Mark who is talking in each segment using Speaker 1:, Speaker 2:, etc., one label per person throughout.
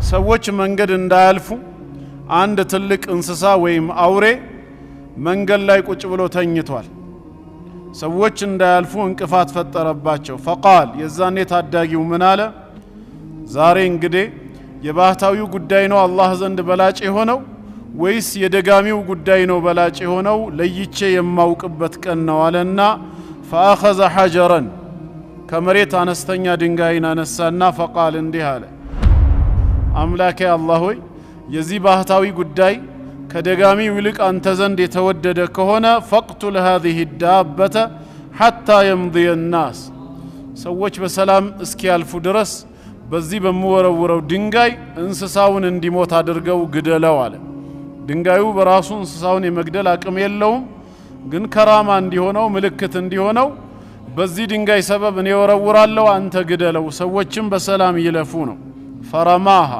Speaker 1: ሰዎች መንገድ እንዳያልፉ አንድ ትልቅ እንስሳ ወይም አውሬ መንገድ ላይ ቁጭ ብሎ ተኝቷል። ሰዎች እንዳያልፉ እንቅፋት ፈጠረባቸው። ፈቃል የዛኔ ታዳጊው ምን አለ? ዛሬ እንግዲህ የባህታዊው ጉዳይ ነው አላህ ዘንድ በላጭ የሆነው ወይስ የደጋሚው ጉዳይ ነው በላጭ የሆነው? ለይቼ የማውቅበት ቀን ነው አለና ፈአኸዘ ሐጀረን ከመሬት አነስተኛ ድንጋይን አነሳና ፈቃል እንዲህ አለ፣ አምላኬ አላህ ሆይ የዚህ ባህታዊ ጉዳይ ከደጋሚው ይልቅ አንተ ዘንድ የተወደደ ከሆነ ፈቅቱል هذه الدابة حتى يمضي الناس ሰዎች በሰላም እስኪያልፉ ድረስ በዚህ በመወረወረው ድንጋይ እንስሳውን እንዲሞት አድርገው ግደለው አለ። ድንጋዩ በራሱ እንስሳውን የመግደል አቅም የለውም፣ ግን ከራማ እንዲሆነው ምልክት እንዲሆነው በዚህ ድንጋይ ሰበብ እኔ ወረውራለሁ አንተ ግደለው፣ ሰዎችም በሰላም ይለፉ ነው። ፈረማሃ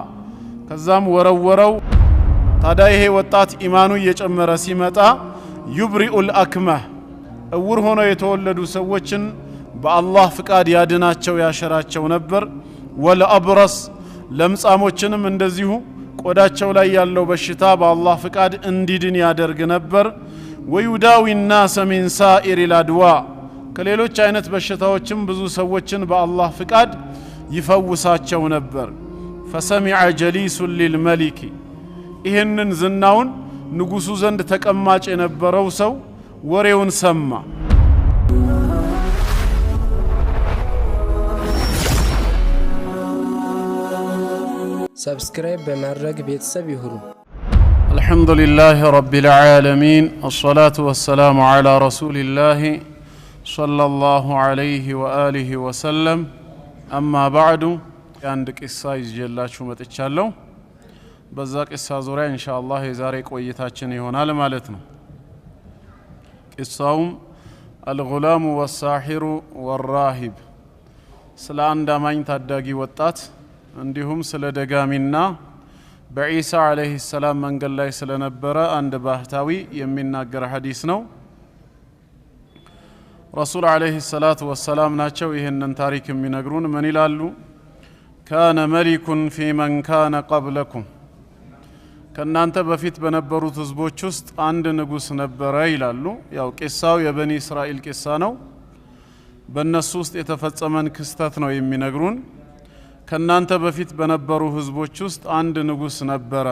Speaker 1: ከዛም ወረወረው። ታዲያ ይሄ ወጣት ኢማኑ እየጨመረ ሲመጣ ዩብሪኡል አክመህ እውር ሆነው የተወለዱ ሰዎችን በአላህ ፍቃድ ያድናቸው ያሸራቸው ነበር። ወለአብረስ ለምጻሞችንም እንደዚሁ ቆዳቸው ላይ ያለው በሽታ በአላህ ፍቃድ እንዲድን ያደርግ ነበር። ወዩዳዊ الناس من سائر الادواء ከሌሎች አይነት በሽታዎችም ብዙ ሰዎችን በአላህ ፍቃድ ይፈውሳቸው ነበር። فسمع جليس للملك ይህንን ዝናውን ንጉሱ ዘንድ ተቀማጭ የነበረው ሰው ወሬውን ሰማ።
Speaker 2: ሰብስክራይብ በማድረግ ቤተሰብ ይሁኑ።
Speaker 1: አልሐምዱሊላህ ረቢል ዓለሚን ወሰላቱ ወሰላሙ ዐላ ረሱሊላህ ሰለላሁ ዐለይሂ ወአሊሂ ወሰለም። አማ ባዕዱ አንድ ቂሳ ይዤላችሁ መጥቻለሁ። በዛ ቂሳ ዙሪያ ኢንሻአላህ የዛሬ ቆይታችን ይሆናል ማለት ነው። ቂሳውም አልጉላሙ ወሳሒሩ ወራሂብ ስለ አንድ አማኝ ታዳጊ ወጣት እንዲሁም ስለ ደጋሚና በኢሳ አለይሂ ሰላም መንገድ ላይ ስለነበረ አንድ ባህታዊ የሚናገር ሐዲስ ነው። ረሱል አለይሂ ሰላቱ ወሰላም ናቸው ይህንን ታሪክ የሚነግሩን። ምን ይላሉ? ካነ መሊኩን ፊ መን ካነ ቀብለኩም ከናንተ በፊት በነበሩት ህዝቦች ውስጥ አንድ ንጉስ ነበረ ይላሉ። ያው ቂሳው የበኒ እስራኤል ቂሳ ነው። በእነሱ ውስጥ የተፈጸመን ክስተት ነው የሚነግሩን። ከናንተ በፊት በነበሩ ህዝቦች ውስጥ አንድ ንጉስ ነበረ።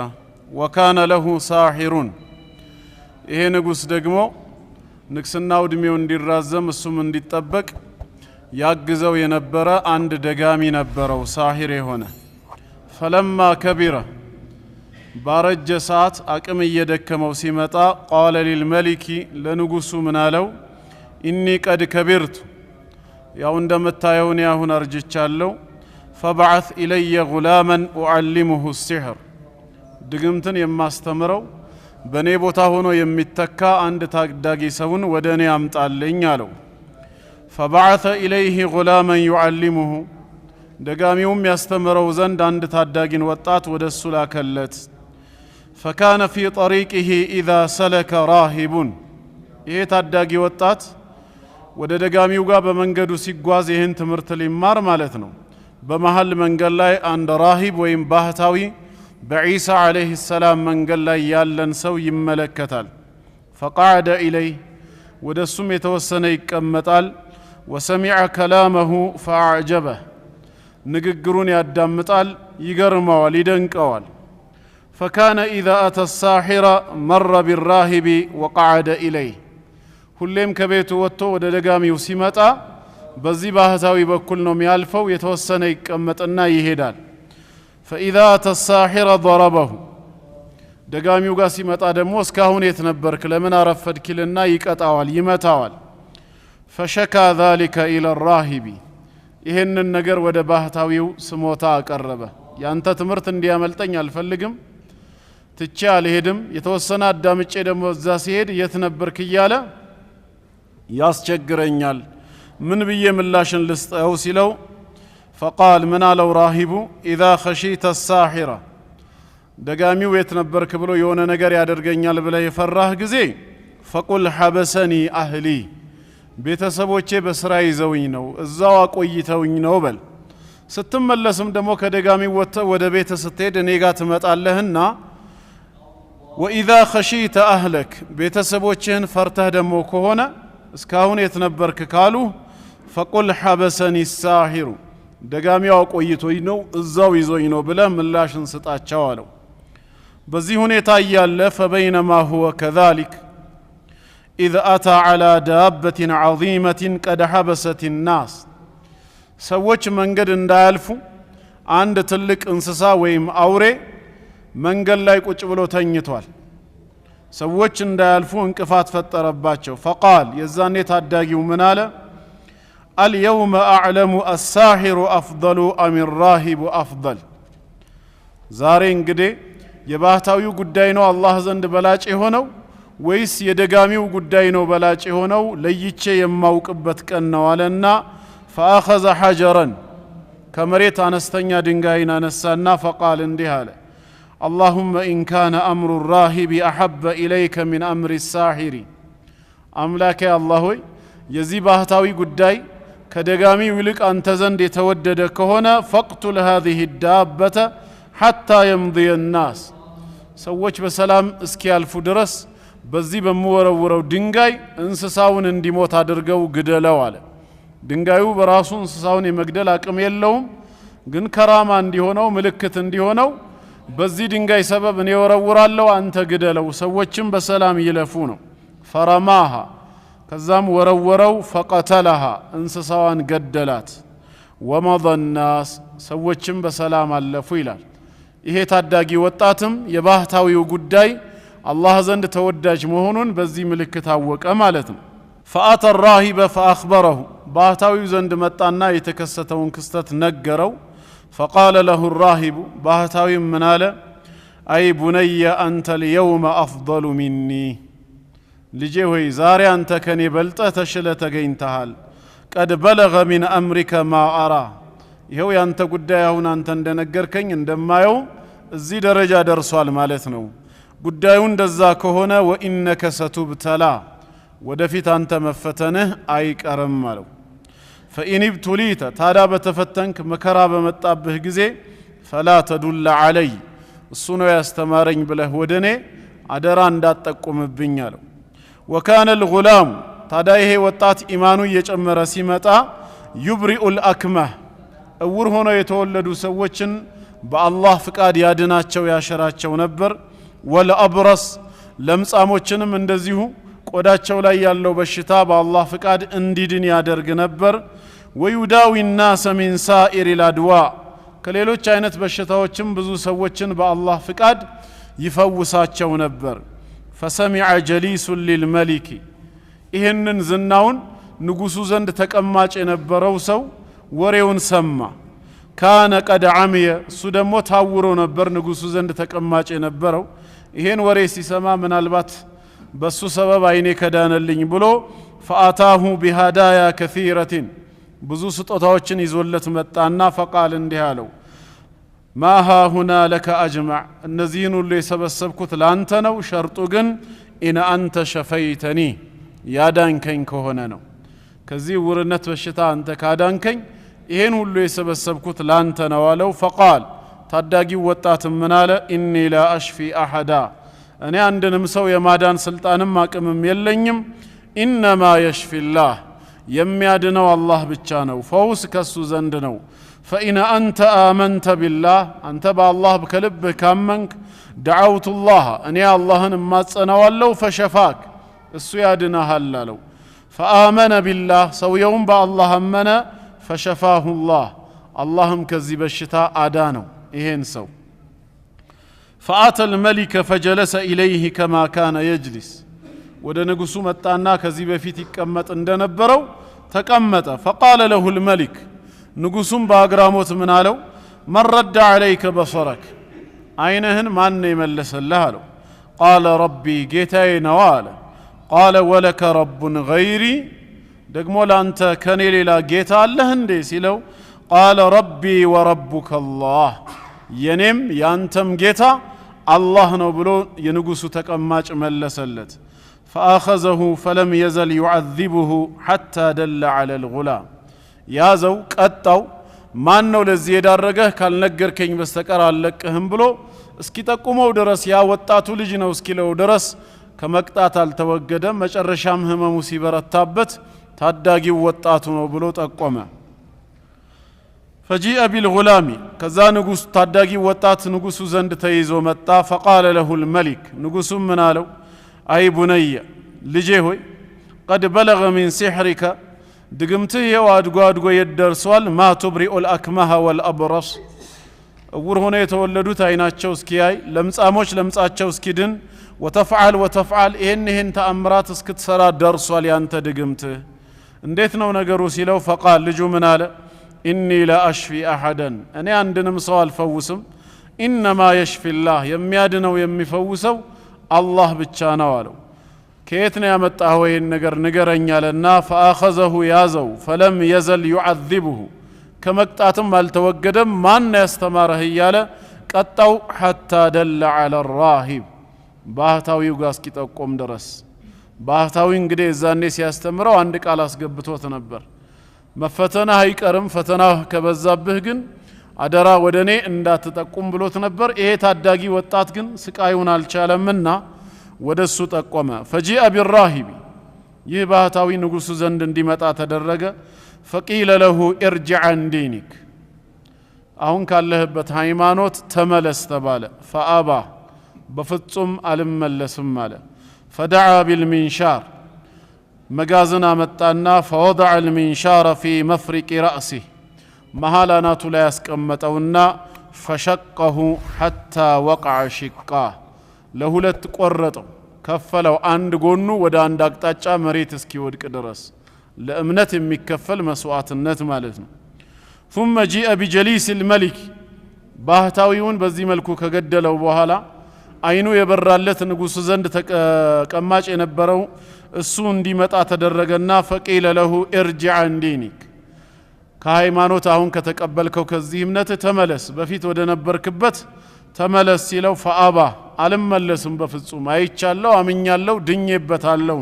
Speaker 1: ወካነ ለሁ ሳሒሩን ይሄ ንጉስ ደግሞ ንግስናው እድሜው እንዲራዘም እሱም እንዲጠበቅ ያግዘው የነበረ አንድ ደጋሚ ነበረው፣ ሳሒር የሆነ። ፈለማ ከቢረ ባረጀ ሰዓት አቅም እየደከመው ሲመጣ ቃለ ሊልመሊኪ ለንጉሱ ምን አለው? ኢኒ ቀድ ከቢርቱ ያው እንደምታየው እኔ አሁን አርጅቻለሁ። ፈበዓት ኢለየ ጉላመን ኡዓሊሙሁ ሲሕር ድግምትን የማስተምረው በእኔ ቦታ ሆኖ የሚተካ አንድ ታዳጊ ሰውን ወደ እኔ አምጣልኝ አለው። ፈበዓተ ኢለይህ ጉላመን ዩዓሊሙሁ ደጋሚውም ያስተምረው ዘንድ አንድ ታዳጊን ወጣት ወደ እሱ ላከለት። ፈካነ ፊ ጠሪቂህ ኢዛ ሰለከ ራሂቡን ይሄ ታዳጊ ወጣት ወደ ደጋሚው ጋር በመንገዱ ሲጓዝ ይህን ትምህርት ሊማር ማለት ነው። በመሃል መንገድ ላይ አንድ ራሂብ ወይም ባህታዊ በኢሳ አለይሂ ሰላም መንገድ ላይ ያለን ሰው ይመለከታል። ፈቃዕደ ኢለይህ ወደ እሱም የተወሰነ ይቀመጣል። ወሰሚዐ ከላመሁ ፈአዕጀበህ ንግግሩን ያዳምጣል፣ ይገርመዋል፣ ይደንቀዋል። ፈካነ ኢዛ አተ ሳሒረ መረ ቢራሂቢ ወቀዓደ ኢለይህ ሁሌም ከቤቱ ወጥቶ ወደ ደጋሚው ሲመጣ በዚህ ባህታዊ በኩል ነው የሚያልፈው፣ የተወሰነ ይቀመጥና ይሄዳል። ፈኢዛ አተ ሳሒረ ضረበሁ ደጋሚው ጋር ሲመጣ ደግሞ እስካሁን የት ነበርክ ለምን አረፈድክልና ይቀጣዋል፣ ይመታዋል። ፈሸካ ذلك ኢለ ራሂቢ ይህንን ነገር ወደ ባህታዊው ስሞታ አቀረበ። ያንተ ትምህርት እንዲያመልጠኝ አልፈልግም፣ ትቼ አልሄድም፣ የተወሰነ አዳምጬ ደግሞ እዛ ሲሄድ የት ነበርክ እያለ ያስቸግረኛል፣ ምን ብዬ ምላሽን ልስጠው ሲለው ፈቃል ምን አለው ራሂቡ ኢዛ ኸሺተ ሳሒረ ደጋሚው የት ነበርክ ብሎ የሆነ ነገር ያደርገኛል ብለህ የፈራህ ጊዜ ፈቁል ሐበሰኒ አህሊ ቤተሰቦቼ በስራ ይዘውኝ ነው እዛው አቆይተውኝ ነው በል። ስትመለስም ደግሞ ከደጋሚ ወጥተህ ወደ ቤት ስትሄድ እኔ ጋር ትመጣለህና ወኢዛ ኸሺተ አህለክ ቤተሰቦችህን ፈርተህ ደግሞ ከሆነ እስካሁን የት ነበርክ ካሉ ፈቁል ሐበሰኒ ሳሂሩ ደጋሚው አቆይቶኝ ነው እዛው ይዞኝ ነው ብለህ ምላሽን ስጣቸው አለው። በዚህ ሁኔታ እያለ ፈበይነማ ሁወ ከዛሊክ ኢዝ አታ ዐላ ዳበትን ዐዚመትን ቀድ ሐበሰት ናስ ሰዎች መንገድ እንዳያልፉ አንድ ትልቅ እንስሳ ወይም አውሬ መንገድ ላይ ቁጭ ብሎ ተኝቷል። ሰዎች እንዳያልፉ እንቅፋት ፈጠረባቸው። ፈቃል የዛኔ ታዳጊው ምን አለ? አልየውመ አዕለሙ አሳሒሩ አፍضሉ አም ራሂቡ አፍضል። ዛሬ እንግዲህ የባህታዊው ጉዳይ ነው አላህ ዘንድ በላጭ የሆነው ወይስ የደጋሚው ጉዳይ ነው በላጭ የሆነው? ለይቼ የማውቅበት ቀን ነው አለና ፈአኸዘ ሐጀረን ከመሬት አነስተኛ ድንጋይን አነሳና ፈቃል እንዲህ አለ አላሁመ ኢን ካነ አምሩ ራሂቢ አሐበ ኢለይከ ሚን አምሪ ሳሒሪ አምላኬ አላህ ሆይ የዚህ ባህታዊ ጉዳይ ከደጋሚው ይልቅ አንተ ዘንድ የተወደደ ከሆነ ፈቅቱል ሃዚህ ዳበተ ሐታ የምضየ ናስ ሰዎች በሰላም እስኪያልፉ ድረስ በዚህ በምወረውረው ድንጋይ እንስሳውን እንዲሞት አድርገው ግደለው አለ። ድንጋዩ በራሱ እንስሳውን የመግደል አቅም የለውም፣ ግን ከራማ እንዲሆነው ምልክት እንዲሆነው በዚህ ድንጋይ ሰበብ እኔ ወረውራለሁ አንተ ግደለው ሰዎችም በሰላም ይለፉ ነው። ፈረማሃ ከዛም ወረወረው ፈቀተለሃ እንስሳዋን ገደላት። ወመض ናስ ሰዎችም በሰላም አለፉ ይላል። ይሄ ታዳጊ ወጣትም የባህታዊው ጉዳይ አላህ ዘንድ ተወዳጅ መሆኑን በዚህ ምልክት አወቀ ማለት ነው። ፈአተ ራሂበ ፈአኽበረሁ ባህታዊው ዘንድ መጣና የተከሰተውን ክስተት ነገረው። ፈቃለ ለሁ ራሂቡ ባህታዊም ምን አለ? አይ ቡነየ አንተ ልየውመ አፍضሉ ሚኒ ልጄ ሆይ ዛሬ አንተ ከኔ በልጠህ ተሽለ ተገኝተሃል። ቀድ በለገ ሚን አምሪከ ማ አራ ይኸው ያንተ ጉዳይ አሁን አንተ እንደነገርከኝ እንደማየው እዚህ ደረጃ ደርሷል ማለት ነው። ጉዳዩ እንደዛ ከሆነ ወኢነከ ሰቱብተላ ወደፊት አንተ መፈተንህ አይቀርም አለው። ፈኢን ብቱሊተ ታዲያ በተፈተንክ መከራ በመጣብህ ጊዜ ፈላ ተዱለ ዐለይ እሱ ነው ያስተማረኝ ብለህ ወደ እኔ አደራ እንዳትጠቁምብኝ አለው። ወካነ ልጉላሙ ታዲያ ይሄ ወጣት ኢማኑ እየጨመረ ሲመጣ ዩብሪኡል አክመህ እውር ሆነው የተወለዱ ሰዎችን በአላህ ፍቃድ ያድናቸው ያሸራቸው ነበር። ወለአብረስ ለምጻሞችንም እንደዚሁ ቆዳቸው ላይ ያለው በሽታ በአላህ ፍቃድ እንዲድን ያደርግ ነበር። ወዩዳዊ ናሰ ሚን ሳኢሪ ልአድዋ ከሌሎች አይነት በሽታዎችም ብዙ ሰዎችን በአላህ ፍቃድ ይፈውሳቸው ነበር። ፈሰሚዐ ጀሊሱን ሊልመሊኪ ይህንን ዝናውን ንጉሱ ዘንድ ተቀማጭ የነበረው ሰው ወሬውን ሰማ። ካነ ቀድ ዐምየ እሱ ደግሞ ታውሮ ነበር ንጉሱ ዘንድ ተቀማጭ የነበረው። ይሄን ወሬ ሲሰማ ምናልባት በሱ ሰበብ አይኔ ከዳነልኝ ብሎ ፈአታሁ ቢሃዳያ ከሲረትን ብዙ ስጦታዎችን ይዞለት መጣና ፈቃል እንዲህ አለው ማ ሃሁና ለከ አጅማዕ እነዚህን ሁሉ የሰበሰብኩት ላንተ ነው። ሸርጡ ግን ኢነ አንተ ሸፈይተኒ ያዳንከኝ ከሆነ ነው። ከዚህ ውርነት በሽታ አንተ ካዳንከኝ ይሄን ሁሉ የሰበሰብኩት ላንተ ነው አለው። ፈቃል ታዳጊው ወጣትም ምን አለ? ኢኒ ላ አሽፊ አሐዳ እኔ አንድንም ሰው የማዳን ስልጣንም አቅምም የለኝም። ኢነማ የሽፊላህ የሚያድነው አላህ ብቻ ነው። ፈውስ ከሱ ዘንድ ነው። ፈኢነ አንተ አመንተ ቢላህ አንተ በአላህ ከልብህ ካመንክ ደዓውቱላህ እኔ አላህን እማጸነዋለሁ ፈሸፋክ እሱ ያድነሃል አለው። ፈአመነ ቢላህ ሰውየውም በአላህ አመነ። ፈሸፋሁላህ አላህም ከዚህ በሽታ አዳነው ይሄን ሰው። ፈአተ ልመሊከ ፈጀለሰ ኢለይህ ከማ ካነ የጅሊስ ወደ ንጉሱ መጣና ከዚህ በፊት ይቀመጥ እንደነበረው ተቀመጠ። ፈቃለ ለሁ ልመሊክ ንጉሱም በአግራሞት ምን አለው? መን ረደ ዐለይከ በሰረክ አይንህን ማን የመለሰልህ አለው። ቃለ ረቢ ጌታዬ ነዋ አለ። ቃለ ወለከ ረቡን ገይሪ ደግሞ ላንተ ከኔ ሌላ ጌታ አለህ እንዴ ሲለው ቃለ ረቢ ወረቡከ አላህ የኔም ያንተም ጌታ አላህ ነው ብሎ የንጉሱ ተቀማጭ መለሰለት። ፈአኸዘሁ ፈለም የዘል ዩዐዚቡሁ ሐታ ደለ ዐለ ልጉላም ያዘው ቀጣው ማን ነው ለዚህ የዳረገህ ካልነገርከኝ በስተቀር አልለቅህም ብሎ እስኪጠቁመው ድረስ ያ ወጣቱ ልጅ ነው እስኪለው ድረስ ከመቅጣት አልተወገደም። መጨረሻም ህመሙ ሲበረታበት ታዳጊው ወጣቱ ነው ብሎ ጠቆመ። فجيء بالغلام كذا نغس تاداغي وطات نغسو زند تيزو متا فقال له الملك نغسو منالو اي بني لجي هوي قد بلغ من سحرك دغمته يو ادغو يدرسوال ما تبرئ الاكمه والابرص እውር ሆነ የተወለዱት አይናቸው እስኪያይ ለምጻሞች ለምጻቸው እስኪድን وتفعل ይሄን ተአምራት እስክትሰራ ደርሷል ያንተ ድግምት እንዴት ነው ነገሩ ሲለው فقال ልጁ ምን አለ إني لا أشفي أحدا أنا عندنا مسوال فوسم إنما يشفي الله يميادنا ويمفوسو الله بتشانا والو كيتنا يا متأهوي نجر لنا فأخذه يازو فلم يزل يعذبه كما قطعتم التوجدم ما يستمره يالا قطعو حتى دل على الراهب باهتاوي يغاسكي تقوم درس باهتاوي እንግዲህ እዛኔ ሲያስተምረው አንድ ቃል አስገብቶት ነበር መፈተና አይቀርም ፈተና ከበዛብህ ግን አደራ ወደኔ እንዳትጠቁም ብሎት ነበር። ይሄ ታዳጊ ወጣት ግን ስቃዩን አልቻለምና ወደሱ ጠቆመ። فجيء بالراهب ይህ ባህታዊ ንጉሱ ዘንድ እንዲመጣ ተደረገ። فقيل له ارجع عن دينك አሁን ካለህበት ሃይማኖት ተመለስ ተባለ። فابى በፍጹም አልመለስም አለ። فدعا بالمنشار مغازنا متانا فوضع المنشار في مفرق رأسه مهالاناتو لا يسقمطونا فشقه حتى وقع شقا لهولت قرطو كفلو عند غونو ودا عند اقطاچا مريت اسكي ودق درس لامنت يمكفل مسواتنت معناتنو ثم جاء بجليس الملك باهتاويون بزي ملكو كگدلو بوهالا አይኑ የበራለት ንጉስ ዘንድ ተቀማጭ የነበረው እሱ እንዲመጣ ተደረገና فقيل له ارجع عن دينك ከሃይማኖት አሁን ከተቀበልከው ከዚህ እምነት ተመለስ በፊት ወደ ነበርክበት ተመለስ ሲለው فابى አልመለስም በፍጹም አይቻለው አምኛለው ድኜበታለው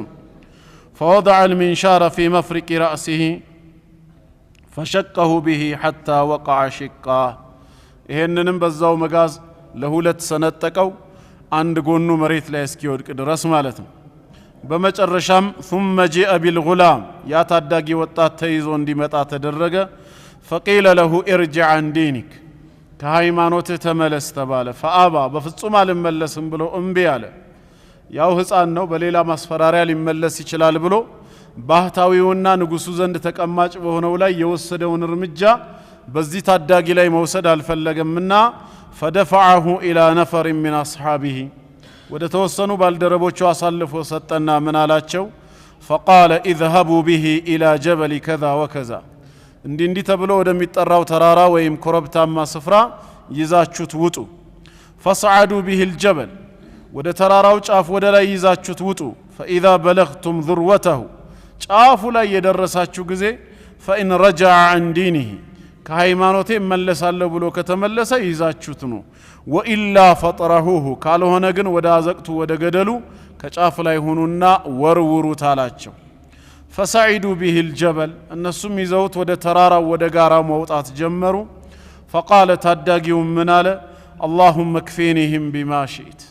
Speaker 1: فوضع المنشار في مفرق رأسه فشقه به حتى وقع شقا ይሄንንም በዛው መጋዝ ለሁለት ሰነጠቀው አንድ ጎኑ መሬት ላይ እስኪወድቅ ድረስ ማለት ነው። በመጨረሻም ثم جاء بالغلام ያ ታዳጊ ወጣት ተይዞ እንዲመጣ ተደረገ። فقيل له ارجع عن دينك ከሃይማኖትህ ተመለስ ተባለ። فابى በፍጹም አልመለስም ብሎ እምቢ አለ። ያው ህፃን ነው በሌላ ማስፈራሪያ ሊመለስ ይችላል ብሎ ባህታዊውና ንጉሱ ዘንድ ተቀማጭ በሆነው ላይ የወሰደውን እርምጃ በዚህ ታዳጊ ላይ መውሰድ አልፈለገምና فدفعه إلى نفر من أصحابه ودتوسنوا بالدربوچو أصلفو سطنا من አላቸው فقال اذهبوا به إلى جبل كذا وكذا እንዲህ ተብሎ ወደሚጠራው ተራራ ወይም ኮረብታማ ስፍራ ይዛችሁት ውጡ فصعدوا به الجبل ወደ ተራራው ጫፍ ወደ ላይ ይዛችሁት ውጡ فإذا بلغتم ذروته ጫፉ ላይ የደረሳችሁ ጊዜ فإن رجع عن دينه ከሃይማኖቴ መለሳለሁ ብሎ ከተመለሰ ይዛችሁት ነው ወኢላ ፈጥረሁሁ ካልሆነ ግን ወደ አዘቅቱ ወደ ገደሉ ከጫፍ ላይ ሆኑና ወርውሩት አላቸው። فصعدوا به الجبل እነሱም ይዘውት ወደ ተራራው ወደ ጋራው መውጣት ጀመሩ። فقال ታዳጊው ምን አለ اللهم اكفينهم بما شئت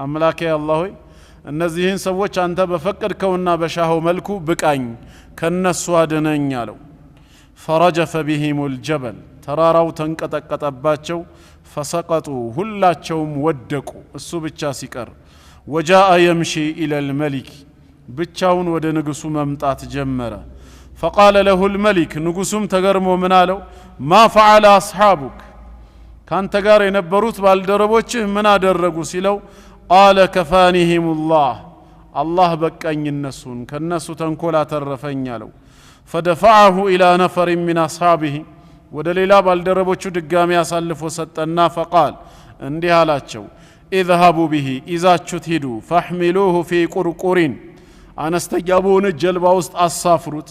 Speaker 1: አምላኬ አላህ ሆይ እነዚህን ሰዎች አንተ በፈቀድከውና በሻው መልኩ ብቃኝ ከነሱ አድነኝ አለው። فرجف بهم الجبل ተራራው ተንቀጠቀጠባቸው فسقطوا ሁላቸውም ወደቁ እሱ ብቻ ሲቀር وجاء يمشي الى الملك ብቻውን ወደ ንጉሱ መምጣት ጀመረ فقال له الملك ንጉሱም ተገርሞ ምን አለው ما فعل اصحابك ካንተ ጋር የነበሩት ባልደረቦችህ ምን አደረጉ ሲለው قال كفانهم الله በቃኝ እነሱን ከነሱ ተንኮል አተረፈኝ አለው فدفعه إلى نفر من أصحابه ودليلا بالدربوچو دغامي አሳልፎ ሰጠና فقال እንዲህ አላቸው اذهبوا به إذا تشتهدوا فاحملوه في قرقر አነስተኛውን ጀልባ ውስጥ አሳፍሩት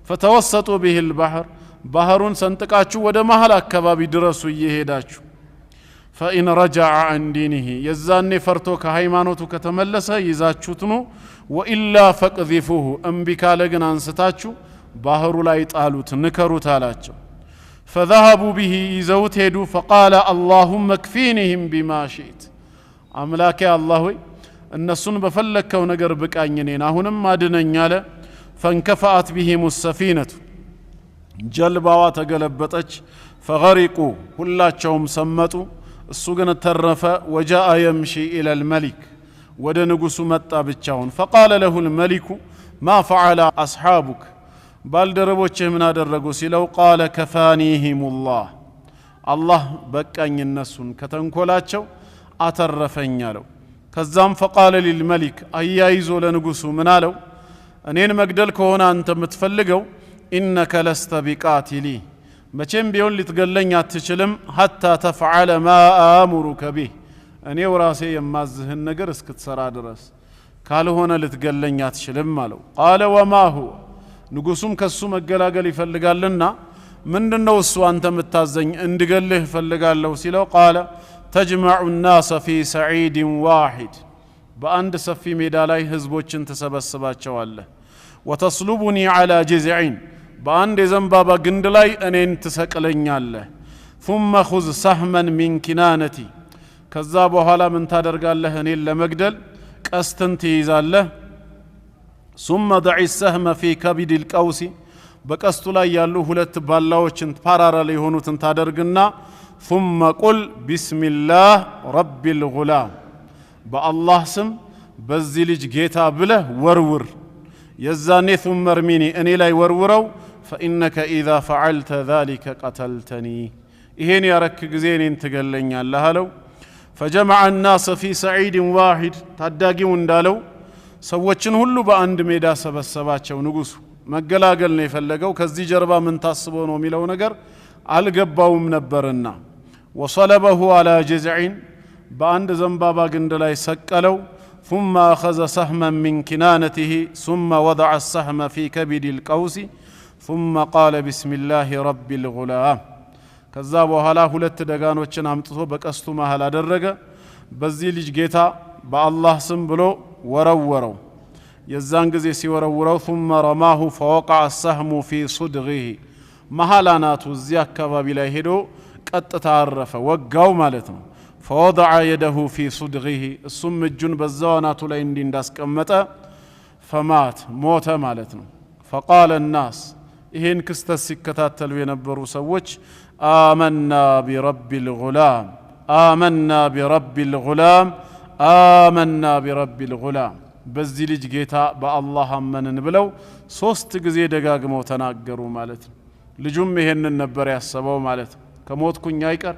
Speaker 1: فتوسطوا به البحر ባህሩን ሰንጥቃችሁ ወደ መሃል አካባቢ ድረሱ እየሄዳችሁ فإن رجع عن دينه የዛኔ ፈርቶ ከሃይማኖቱ ከተመለሰ ይዛችሁት ነው وإلا فقذفوه እምቢ ካለ ግን አንስታችሁ ባህሩ ላይ ጣሉት ንከሩት አላቸው። فذهبوا به يزوت هدو فقال اللهم اكفينهم بما شئت أملاك يا الله النسون بفلكوا نجر بكأنين هنم ما دنيا فانكفأت بهم السفينة جلبوا تقلبتج فغرقوا كلاتهم سمتوا السجن الترف وجاء يمشي إلى الملك ودنقس متى بتشاون فقال له الملك ما فعل أصحابك بالدربوچه من አደረጉ ሲለው قال كفانيهم الله በቃኝ እነሱን ከተንኮላቸው አተረፈኝ አለው ከዛም فقال للملك አያይዞ ለንጉሱ ምን አለው እኔን መግደል ከሆነ አንተ የምትፈልገው انك لست بقاتلي መቼም ቢሆን ልትገለኝ አትችልም حتى تفعل ما امرك به እኔ ወራሴ የማዝህን ነገር እስክትሰራ ድረስ ካልሆነ ልትገለኝ አትችልም አለው قال وما هو ንጉሱም ከሱ መገላገል ይፈልጋልና ምንድነው እሱ አንተ የምታዘኝ እንድገልህ ፈልጋለሁ ሲለው قال تجمع الناس في سعيد واحد በአንድ ሰፊ ሜዳ ላይ ህዝቦችን ተሰበስባቸዋለህ وتصلبني على جذع በአንድ የዘንባባ ግንድ ላይ እኔን ትሰቅለኛለህ ثم خذ سهما من كنانتي ከዛ በኋላ ምን ታደርጋለህ እኔን ለመግደል ቀስትን ትይዛለህ ثم ضع السهم في كبد القوس በቀስቱ ላይ ያሉ ሁለት ባላዎችን ፓራራል የሆኑትን ታደርግና ثم قل بسم الله رب الغلام በአላህ ስም በዚህ ልጅ ጌታ ብለህ ወርውር የዛኔ ثم ارميني እኔ ላይ ወርውረው فإنك إذا فعلت ذلك قتلتني ይሄን ያረክ ጊዜ እኔን ትገለኛለህ አለው فجمع الناس في سعيد واحد ታዳጊው እንዳለው ሰዎችን ሁሉ በአንድ ሜዳ ሰበሰባቸው ንጉሱ መገላገል ነው የፈለገው ከዚህ ጀርባ ምን ታስቦ ነው የሚለው ነገር አልገባውም ነበርና وصلبه على جذع በአንድ ዘንባባ ግንድ ላይ ሰቀለው ثم أخذ سهما من كنانته ثم وضع السهم في كبد القوس ثم قال بسم الله رب الغلام ከዛ በኋላ ሁለት ደጋኖችን አምጥቶ በቀስቱ መሃል አደረገ በዚህ ልጅ ጌታ በአላህ ስም ብሎ ወረወረው የዛን ጊዜ ሲወረውረው ثم رماه فوقع السهم في صدغه መሃላናቱ እዚህ አካባቢ ላይ ሄዶ ቀጥታ አረፈ ወጋው ማለት ነው فوضع يده في صدغه እሱም እጁን በዛው አናቱ ላይ እንዳስቀመጠ فمات موت ማለት ነው فقال الناس ይሄን ክስተት ሲከታተሉ የነበሩ ሰዎች آمنا برب الغلام آمنا برب الغلام آمنا برب الغلام በዚህ ልጅ ጌታ በአላህ አመንን ብለው ሶስት ጊዜ ደጋግመው ተናገሩ ማለት ነው ልጁም ይሄንን ነበር ያሰበው ማለት ነው ከሞትኩኝ አይቀር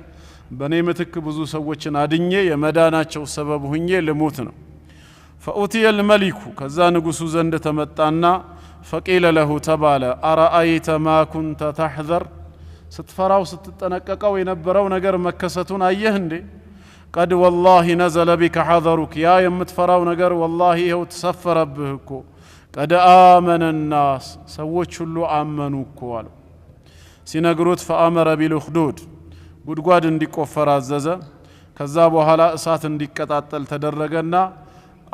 Speaker 1: በኔ ምትክ ብዙ ሰዎችን አድኜ የመዳናቸው ሰበብ ሁኜ ልሞት ነው فأتي الملك ከዛ ንጉሱ ዘንድ ተመጣና فقيل له تبالى أرأيت ما كنت تحذر ስትፈራው ስትጠነቀቀው የነበረው ነገር መከሰቱን አየህ እንዴ قد والله نزل بك حذرك يا يمتفراو نجر والله يهو تسفر بهكو قد آمن الناس سوّت شلو آمنوكو والو سينقروت فأمر بالأخدود قد انديكو فراززا كذابو هلا اسات انديكتاتل تدرجنا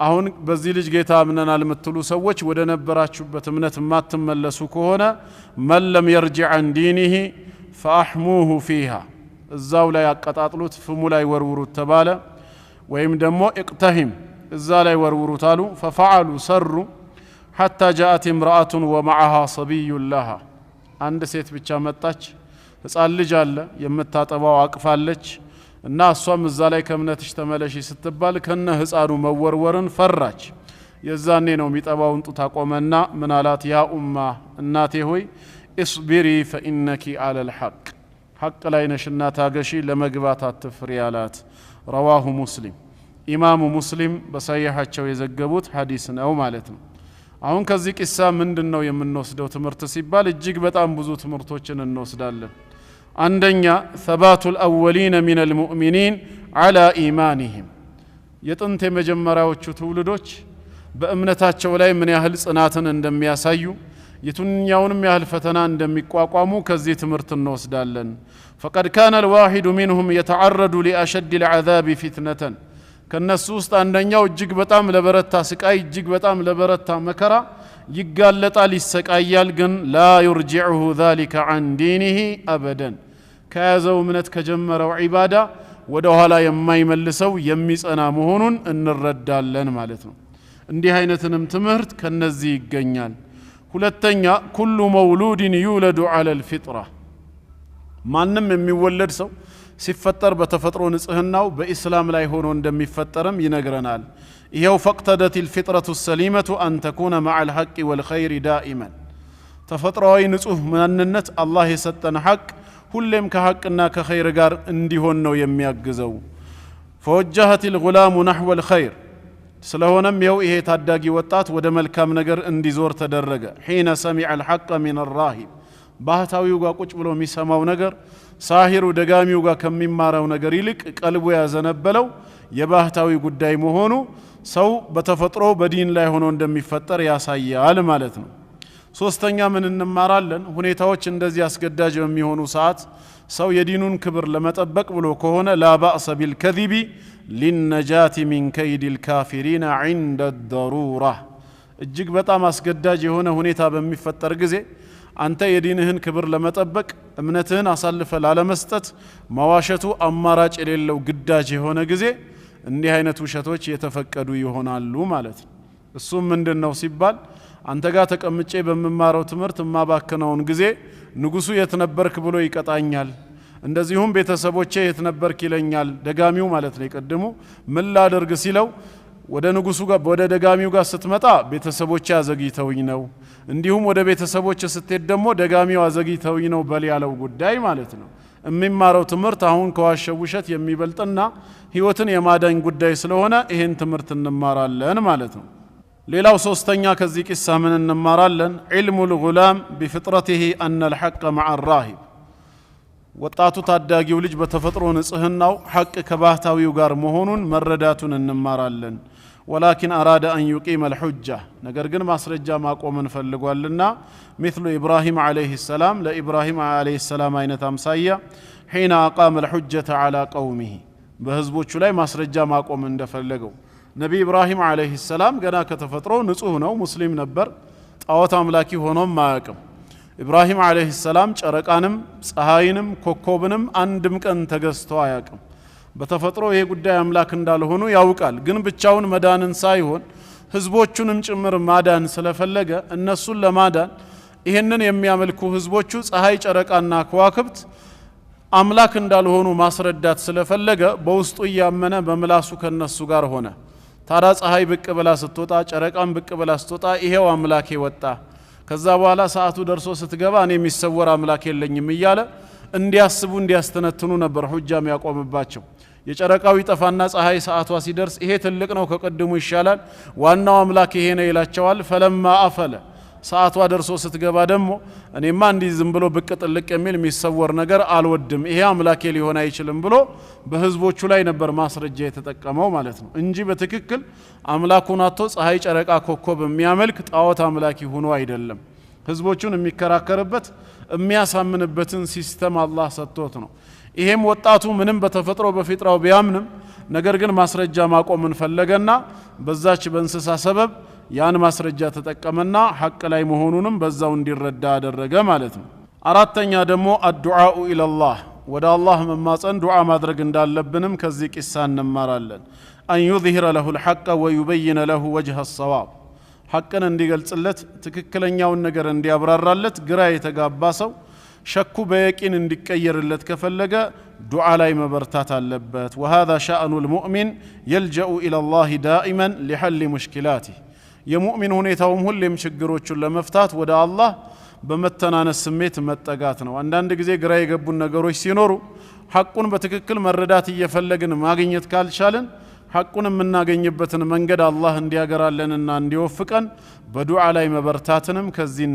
Speaker 1: አሁን በዚህ ልጅ ጌታ አምነናል የምትሉ ሰዎች ወደ ነበራችሁበት እምነት ማትመለሱ ከሆነ መለም يرجع عن دينه فاحموه فيها እዛው ላይ አቀጣጥሉት ፍሙ ላይ ወርውሩት ተባለ ወይም ደግሞ اقتهم እዛ ላይ ወርውሩት አሉ ففعلوا سروا حتى جاءت امرأة ومعها صبي لها አንድ ሴት ብቻ መጣች ህፃን ልጅ አለ የምታጠባው አቅፋለች እና እሷም እዛ ላይ ከእምነትሽ ተመለሺ ስትባል ከነ ህፃኑ መወርወርን ፈራች የዛኔ ነው የሚጠባውን ጡት አቆመና ምን አላት ያ ኡማ እናቴ ሆይ اصبري فإنك على الحق حق ላይ ነሽና ታገሺ ለመግባት አትፍሪ አላት رواه مسلم ኢማሙ ሙስሊም በሰሂሃቸው የዘገቡት ሐዲስ ነው ማለት ነው አሁን ከዚህ ቂሳ ምንድነው የምንወስደው ትምህርት ሲባል እጅግ በጣም ብዙ ትምህርቶችን እንወስዳለን አንደኛ ثبات الأولين من المؤمنين على إيمانهم የጥንት የመጀመሪያዎቹ ትውልዶች በእምነታቸው ላይ ምን ያህል ጽናትን እንደሚያሳዩ የቱኛውንም ያህል ፈተና እንደሚቋቋሙ ከዚህ ትምህርት እንወስዳለን فقد كان الواحد منهم يتعرض لأشد العذاب فتنة ከነሱ ውስጥ አንደኛው እጅግ በጣም ለበረታ ስቃይ እጅግ በጣም ለበረታ መከራ ይጋለጣል ይሰቃያል ግን لا يرجعه ذلك عن دينه أبدا ከያዘው እምነት ከጀመረው ዒባዳ ወደ ኋላ የማይመልሰው የሚጸና መሆኑን እንረዳለን ማለት ነው። እንዲህ አይነትንም ትምህርት ከነዚህ ይገኛል። ሁለተኛ ኩሉ መውሉድን ዩለዱ ዐለል ፊጥራ ማንም የሚወለድ ሰው ሲፈጠር በተፈጥሮ ንጽህናው በኢስላም ላይ ሆኖ እንደሚፈጠርም ይነግረናል። ይሄው ፈቅተደቲል ፊጥረቱ ሰሊመቱ አን ተኩነ መዐል ሐቅ ወልኸይር ዳኢመን ተፈጥሯዊ ንጹህ ማንነት አላህ የሰጠን ሐቅ ሁሌም ከሐቅና ከኸይር ጋር እንዲሆን ነው የሚያግዘው። ፈወጀሀቲል ጉላሙ ነሕወል ኸይር ስለሆነም ይኸው ይሄ ታዳጊ ወጣት ወደ መልካም ነገር እንዲዞር ተደረገ። ሒነ ሰሚዐል ሐቀ ሚነ ራሂብ ባህታዊው ጋር ቁጭ ብሎ የሚሰማው ነገር ሳሂሩ ደጋሚው ጋር ከሚማረው ነገር ይልቅ ቀልቡ ያዘነበለው የባህታዊ ጉዳይ መሆኑ ሰው በተፈጥሮ በዲን ላይ ሆኖ እንደሚፈጠር ያሳያል ማለት ነው። ሶስተኛ ምን እንማራለን? ሁኔታዎች እንደዚህ አስገዳጅ በሚሆኑ ሰዓት ሰው የዲኑን ክብር ለመጠበቅ ብሎ ከሆነ ላ ባእሰ ቢልከዚቢ ሊነጃቲ ሚን ከይዲል ካፊሪና ዒንደ ደሩራ እጅግ በጣም አስገዳጅ የሆነ ሁኔታ በሚፈጠር ጊዜ አንተ የዲንህን ክብር ለመጠበቅ እምነትህን አሳልፈ ላለመስጠት መዋሸቱ አማራጭ የሌለው ግዳጅ የሆነ ጊዜ እንዲህ አይነት ውሸቶች የተፈቀዱ ይሆናሉ ማለት ነው። እሱም ምንድነው ሲባል አንተ ጋር ተቀምጬ በመማረው ትምህርት ማባከነውን ጊዜ ንጉሱ የት ነበርክ ብሎ ይቀጣኛል፣ እንደዚሁም ቤተሰቦቼ የት ነበርክ ይለኛል። ደጋሚው ማለት ነው። ይቀድሙ ምን ላደርግ ሲለው ወደ ንጉሱ ጋር ወደ ደጋሚው ጋር ስትመጣ ቤተሰቦቼ አዘግይተውኝ ነው፣ እንዲሁም ወደ ቤተሰቦች ስትሄድ ደግሞ ደጋሚው አዘግይተውኝ ነው በል ያለው ጉዳይ ማለት ነው። የሚማረው ትምህርት አሁን ከዋሸው ውሸት የሚበልጥና ህይወትን የማዳኝ ጉዳይ ስለሆነ ይሄን ትምህርት እንማራለን ማለት ነው። ሌላው ሶስተኛ ከዚህ ቂሳ ምን እንማራለን? ዒልሙል ጉላም ቢፍጥረቲሂ አነል ሐቀ መዐ ራሂብ ወጣቱ ታዳጊው ልጅ በተፈጥሮ ንጽህናው ሐቅ ከባህታዊው ጋር መሆኑን መረዳቱን እንማራለን። ወላኪን አራደ አን ዩቂመ ልሑጃ ነገር ግን ማስረጃ ማቆምን ፈልጓልና ሚስሉ ኢብራሂም ዓለይህ ሰላም ለኢብራሂም ዓለይህ ሰላም አይነት አምሳያ ሒነ አቃመ ልሑጀተ ዓላ ቀውሚሂ በህዝቦቹ ላይ ማስረጃ ማቆም እንደፈለገው ነቢ ኢብራሂም ዓለይህ ሰላም ገና ከተፈጥሮ ንጹህ ነው፣ ሙስሊም ነበር፣ ጣዖት አምላኪ ሆኖም አያውቅም። ኢብራሂም ዓለይህ ሰላም ጨረቃንም ፀሐይንም ኮከብንም አንድም ቀን ተገዝቶ አያውቅም። በተፈጥሮ ይሄ ጉዳይ አምላክ እንዳልሆኑ ያውቃል። ግን ብቻውን መዳንን ሳይሆን ህዝቦቹንም ጭምር ማዳን ስለፈለገ እነሱን ለማዳን ይህንን የሚያመልኩ ህዝቦቹ ፀሐይ ጨረቃና ከዋክብት አምላክ እንዳልሆኑ ማስረዳት ስለፈለገ በውስጡ እያመነ በምላሱ ከነሱ ጋር ሆነ። ታዲያ ፀሐይ ብቅ ብላ ስትወጣ ጨረቃም ብቅ ብላ ስትወጣ ይሄው አምላኬ ወጣ፣ ከዛ በኋላ ሰዓቱ ደርሶ ስትገባ እኔ የሚሰወር አምላክ የለኝም እያለ እንዲያስቡ እንዲያስተነትኑ ነበር ሁጃም ያቆምባቸው። የጨረቃው ይጠፋና ፀሐይ ሰዓቷ ሲደርስ ይሄ ትልቅ ነው ከቀድሙ ይሻላል ዋናው አምላክ ይሄ ነው ይላቸዋል። ፈለማ አፈለ ሰዓቷ ደርሶ ስትገባ ደግሞ እኔማ እንዲህ ዝም ብሎ ብቅ ጥልቅ የሚል የሚሰወር ነገር አልወድም፣ ይሄ አምላኬ ሊሆን አይችልም ብሎ በህዝቦቹ ላይ ነበር ማስረጃ የተጠቀመው ማለት ነው እንጂ በትክክል አምላኩን አጥቶ ፀሐይ ጨረቃ ኮከብ የሚያመልክ ጣዖት አምላኪ ሆኖ አይደለም። ህዝቦቹን የሚከራከርበት የሚያሳምንበትን ሲስተም አላህ ሰጥቶት ነው። ይሄም ወጣቱ ምንም በተፈጥሮ በፊጥራው ቢያምንም ነገር ግን ማስረጃ ማቆምን ፈለገና በዛች በእንስሳ ሰበብ ያን ማስረጃ ተጠቀመና ሐቅ ላይ መሆኑንም በዛው እንዲረዳ አደረገ ማለት ነው። አራተኛ ደግሞ አዱዓኡ ኢለላህ ወደ አላህ መማፀን ዱዓ ማድረግ እንዳለብንም ከዚህ ቂሳ እንማራለን። አን ዩዝሂረ ለሁል ሐቀ ወዩበይነ ለሁ ወጅሀ ሰዋብ ሐቅን እንዲገልጽለት ትክክለኛውን ነገር እንዲያብራራለት ግራ የተጋባ ሰው ሸኩ በየቂን እንዲቀየርለት ከፈለገ ዱዓ ላይ መበርታት አለበት። وهذا شأن المؤمن يلجأ إلى الله دائما لحل مشكلاته የሙእሚን ሁኔታውም ሁሌም ችግሮቹን ለመፍታት ወደ አላህ በመተናነስ ስሜት መጠጋት ነው። አንዳንድ ጊዜ ግራ የገቡን ነገሮች ሲኖሩ ሐቁን በትክክል መረዳት እየፈለግን ማግኘት ካልቻለን ሐቁን የምናገኝበትን መንገድ አላህ እንዲያገራለንና እንዲወፍቀን በዱዓ ላይ መበርታትንም ከዚህ